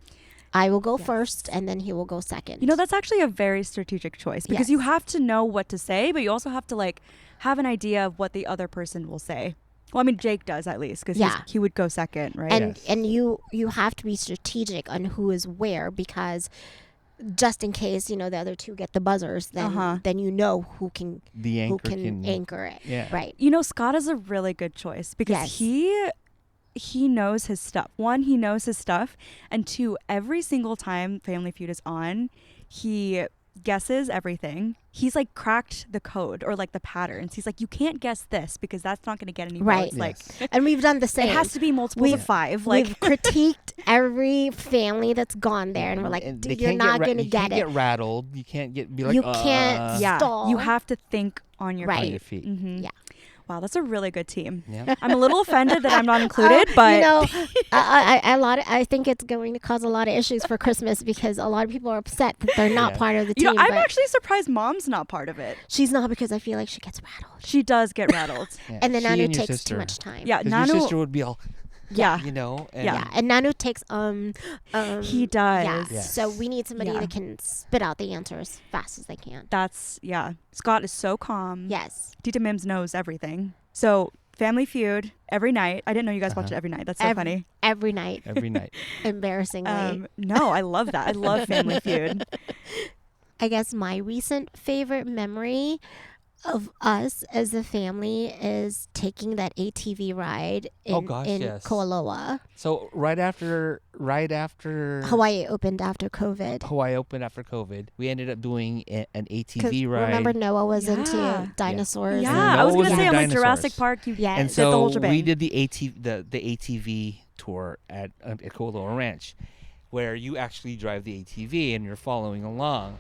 I will go first and then he will go second. That's actually a very strategic choice because Yes. you have to know what to say, but you also have to have an idea of what the other person will say. Well, I mean, Jake does at least because Yeah. he would go second, right? and Yes. and you have to be strategic on who is where because just in case the other two get the buzzers, then you know who can The anchor can anchor it. Yeah. Right. Scott is a really good choice because Yes. he knows his stuff. One, he knows his stuff, and two, every single time Family Feud is on, he guesses everything. He's cracked the code or the patterns. He's you can't guess this because that's not going to get any Right. votes. Yes. And we've done the same. It has to be multiples of We've- 5. We've critiqued every family that's gone there, and we're like, And they "Dude, you're can't not going to you get can't it. get rattled. You can't be like. You can't yeah, stall. you have to think on your Right. On your feet. Mm-hmm. Yeah. Wow, that's a really good team. Yeah. I'm a little offended that I'm not included, but I think it's going to cause a lot of issues for Christmas because a lot of people are upset that they're not Yeah. part of the team. I'm but actually surprised Mom's not part of it. she's not because I feel like she gets rattled, She does get rattled. Yeah. and then She Nanu and your takes sister. too much time. Yeah, 'Cause Nanu. your sister would be all, Yeah, And Yeah, and Nanu takes he does. Yeah. Yes. So we need somebody Yeah. that can spit out the answer as fast as they can. That's Scott is so calm. Yes. Tita Mims knows everything. So Family Feud every night. I didn't know you guys watch it every night. That's so funny. Every night, every night. embarrassingly. No, I love that. I love Family Feud. I guess my recent favorite memory of us as a family is taking that ATV ride in, yes. Koaloa. So right after Hawaii opened after COVID. Hawaii opened after COVID, we ended up doing an 'Cause ATV ride. remember Noah was Yeah. into dinosaurs. Yeah, Noah I was was gonna say into I'm Jurassic dinosaurs. Park. You Yes. And did the whole so shebang. we did the ATV tour at Koaloa Ranch, where you actually drive the ATV and you're following along.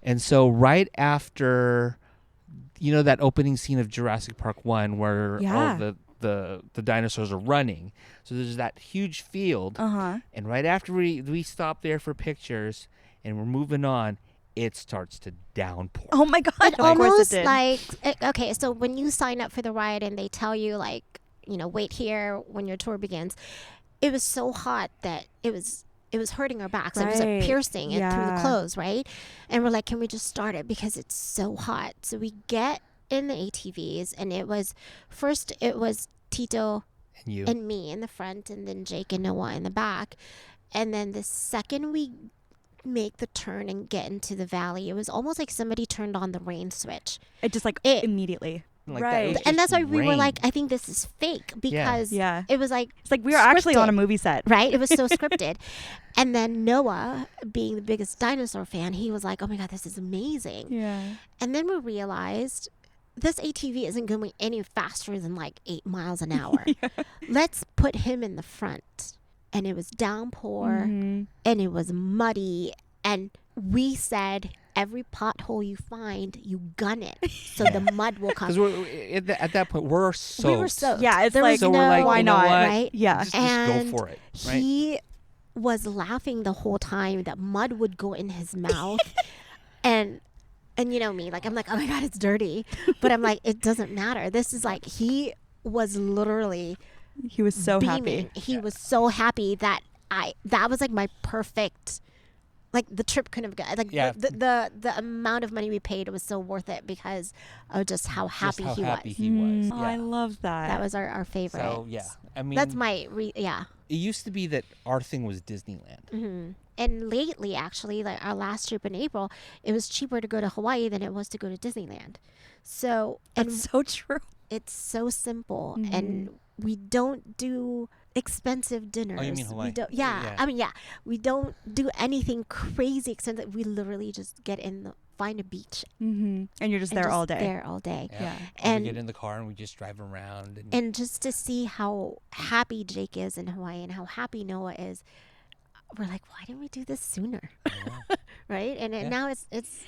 And so right after, that opening scene of Jurassic Park 1 where Yeah. all the the dinosaurs are running. So there's that huge field, and right after we stop there for pictures and we're moving on, it starts to downpour. Oh my God! It Of course it almost did. like okay, so when you sign up for the ride and they tell you like, you know, wait here when your tour begins, it was so hot that it was hurting our backs. It was like Right. piercing it through the Yeah. clothes, right? And we're like, can we just start it because it's so hot? So we get in the ATVs, and it was Tito And you. and me in the front, and then Jake and Noah in the back. And then the second we make the turn and get into the valley, it was almost like somebody turned on the rain switch. It just like It- immediately. Like that, it right. was And just that's why we were rain. like, I think this is fake because Yeah. it was like It's like we were actually on a scripted. movie set. Right? It was so scripted. And then Noah, being the biggest dinosaur fan, he was like, oh my God, this is amazing. Yeah. And then we realized this ATV isn't going any faster than like 8 miles an hour. Let's put him in the front. And it was downpour Mhm. and it was muddy. And we said, every pothole you find, you gun it. So the mud will come. Because at that point we're soaked. We were soaked. Yeah, it's There like, was So we're like, why you know not? what? right? Yeah. Just And go for it. Right? he was laughing the whole time that mud would go in his mouth. and you know me, like I'm like, oh my God, it's dirty. But I'm like, it doesn't matter. This is like, he was literally He was so beaming. happy. He was so happy that that was like my perfect, like the trip couldn't have got like Yeah. the amount of money we paid was so worth it because of just how happy Just he how happy was. he was. Oh, Yeah. I love that. That was our favorite. So yeah, I mean, That's my yeah. it used to be that our thing was Disneyland. Hmm. And lately, actually, like our last trip in April, it was cheaper to go to Hawaii than it was to go to Disneyland. So, and That's so true. it's so simple, Mhm. and we don't do expensive dinners. Oh, you mean Hawaii? We don't, yeah, Yeah. I mean, yeah, we don't do anything crazy expensive. We literally just get find a beach Mm-hmm. And you're just and there just all day. There all day. Yeah. And And we get in the car and we just drive around. and just to see how happy Jake is in Hawaii and how happy Noah is, we're like, why didn't we do this sooner? Right? And Yeah. now it's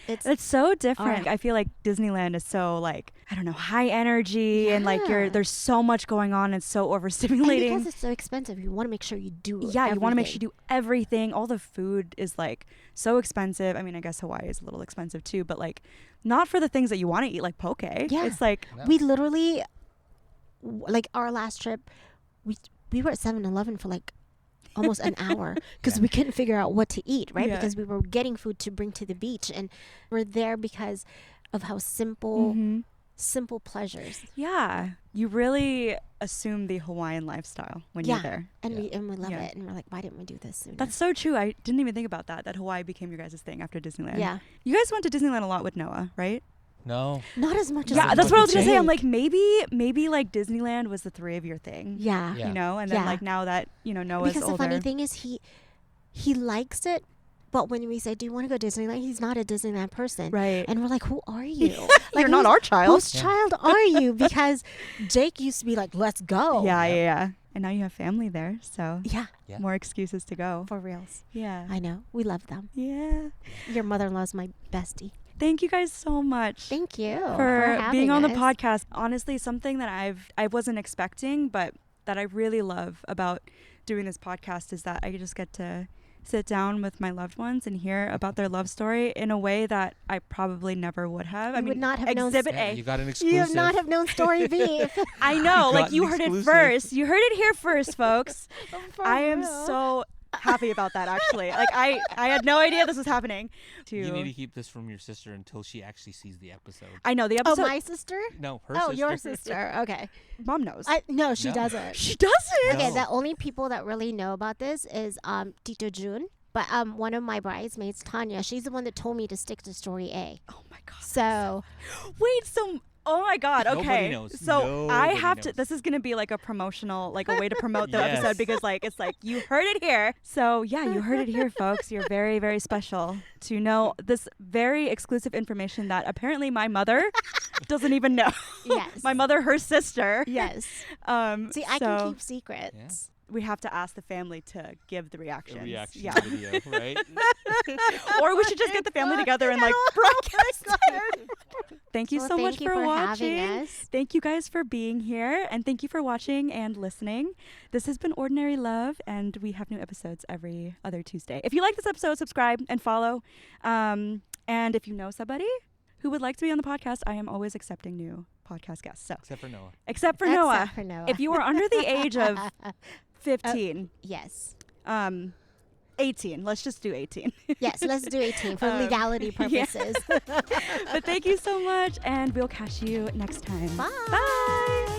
It's so different. Our- I feel like Disneyland is so like, I don't know, high energy and like Yeah. there's so much going on and so and overstimulating. because it's so expensive, you want to make sure you do. Yeah, you want to make sure you everything. do everything. All the food is like so expensive. I mean, I guess Hawaii is a little expensive too, but like not for the things that you want to eat, like poke. Yeah. It's like, No. We literally, like our last trip, we were at 7-Eleven for like almost an hour because Yeah. we couldn't figure out what to eat, right? Yeah. Because we were getting food to bring to the beach, and we're there because of how simple mhm. simple pleasures. Yeah, you really assume the Hawaiian lifestyle when you're Yeah. there. And Yeah. we love Yeah. it, and we're like, why didn't we do this sooner? That's so true. I didn't even think about that Hawaii became your guys' thing after Disneyland. yeah, You guys went to Disneyland a lot with Noah, right? No. not as much as Yeah, as that's much what I was as going to say. I'm Jake. like, maybe like Disneyland was the three of your thing. yeah. Yeah. You know, and then Yeah. like now that, you know, Noah's Because older. the funny thing is he likes it, but when we say, do you want to go to Disneyland, he's not a Disneyland person. Right. And we're like, who are you? You're not who's- our child. Whose child are you? Because Jake used to be like, let's go. Yeah, Yep. yeah. And now you have family there, so Yeah, Yeah. more excuses to go. for reals. Yeah. I know. We love them. Yeah. Your mother-in-law's my bestie. Thank you guys so much. Thank you for being having on the us. podcast. Honestly, something that I wasn't expecting, but that I really love about doing this podcast is that I just get to sit down with my loved ones and hear about their love story in a way that I probably never would have. I You mean, would not have known Exhibit Yeah, A. you got an exclusive. You have not have known Story B. I know, You like got you an heard it exclusive. first. You heard it here first, folks. For I am real. so happy about that. Actually, like I had no idea this was happening. You need to keep this from your sister until she actually sees the episode. I know the Oh, episode. my sister? No, her Oh, sister. your sister. Okay. Mom knows. No, she No. doesn't. She doesn't. Okay, No. the only people that really know about this is Tito June. But one of my bridesmaids, Tanya, she's the one that told me to stick to Story A. Oh my god. So Wait, so oh my god, okay. Nobody knows. So I Nobody have to knows. this is gonna be like a promotional, like a way to promote the Yes. episode because like it's like you heard it here. So yeah, you heard it here, folks. You're very, very special to know this very exclusive information that apparently my mother doesn't even know. yes. My mother, her sister. Yes. Um See, I so- can keep secrets. we have to ask the family to give the A reactions. reaction Yeah. video, right? Or we should just get the family together and like broadcast it. Thank you Well, so thank much you for for watching. having us. Thank you guys for being here, and thank you for watching and listening. This has been Ordinary Love, and we have new episodes every other Tuesday. If you like this episode, subscribe and follow. And if you know somebody who would like to be on the podcast, I am always accepting new podcast guests. So Except for Noah. except for Noah. Except for Noah. If you are under the age of 15, Yes. 18. Let's just do 18. Yes, let's do 18 for legality yeah. purposes. But thank you so much, and we'll catch you next time. Bye. Bye.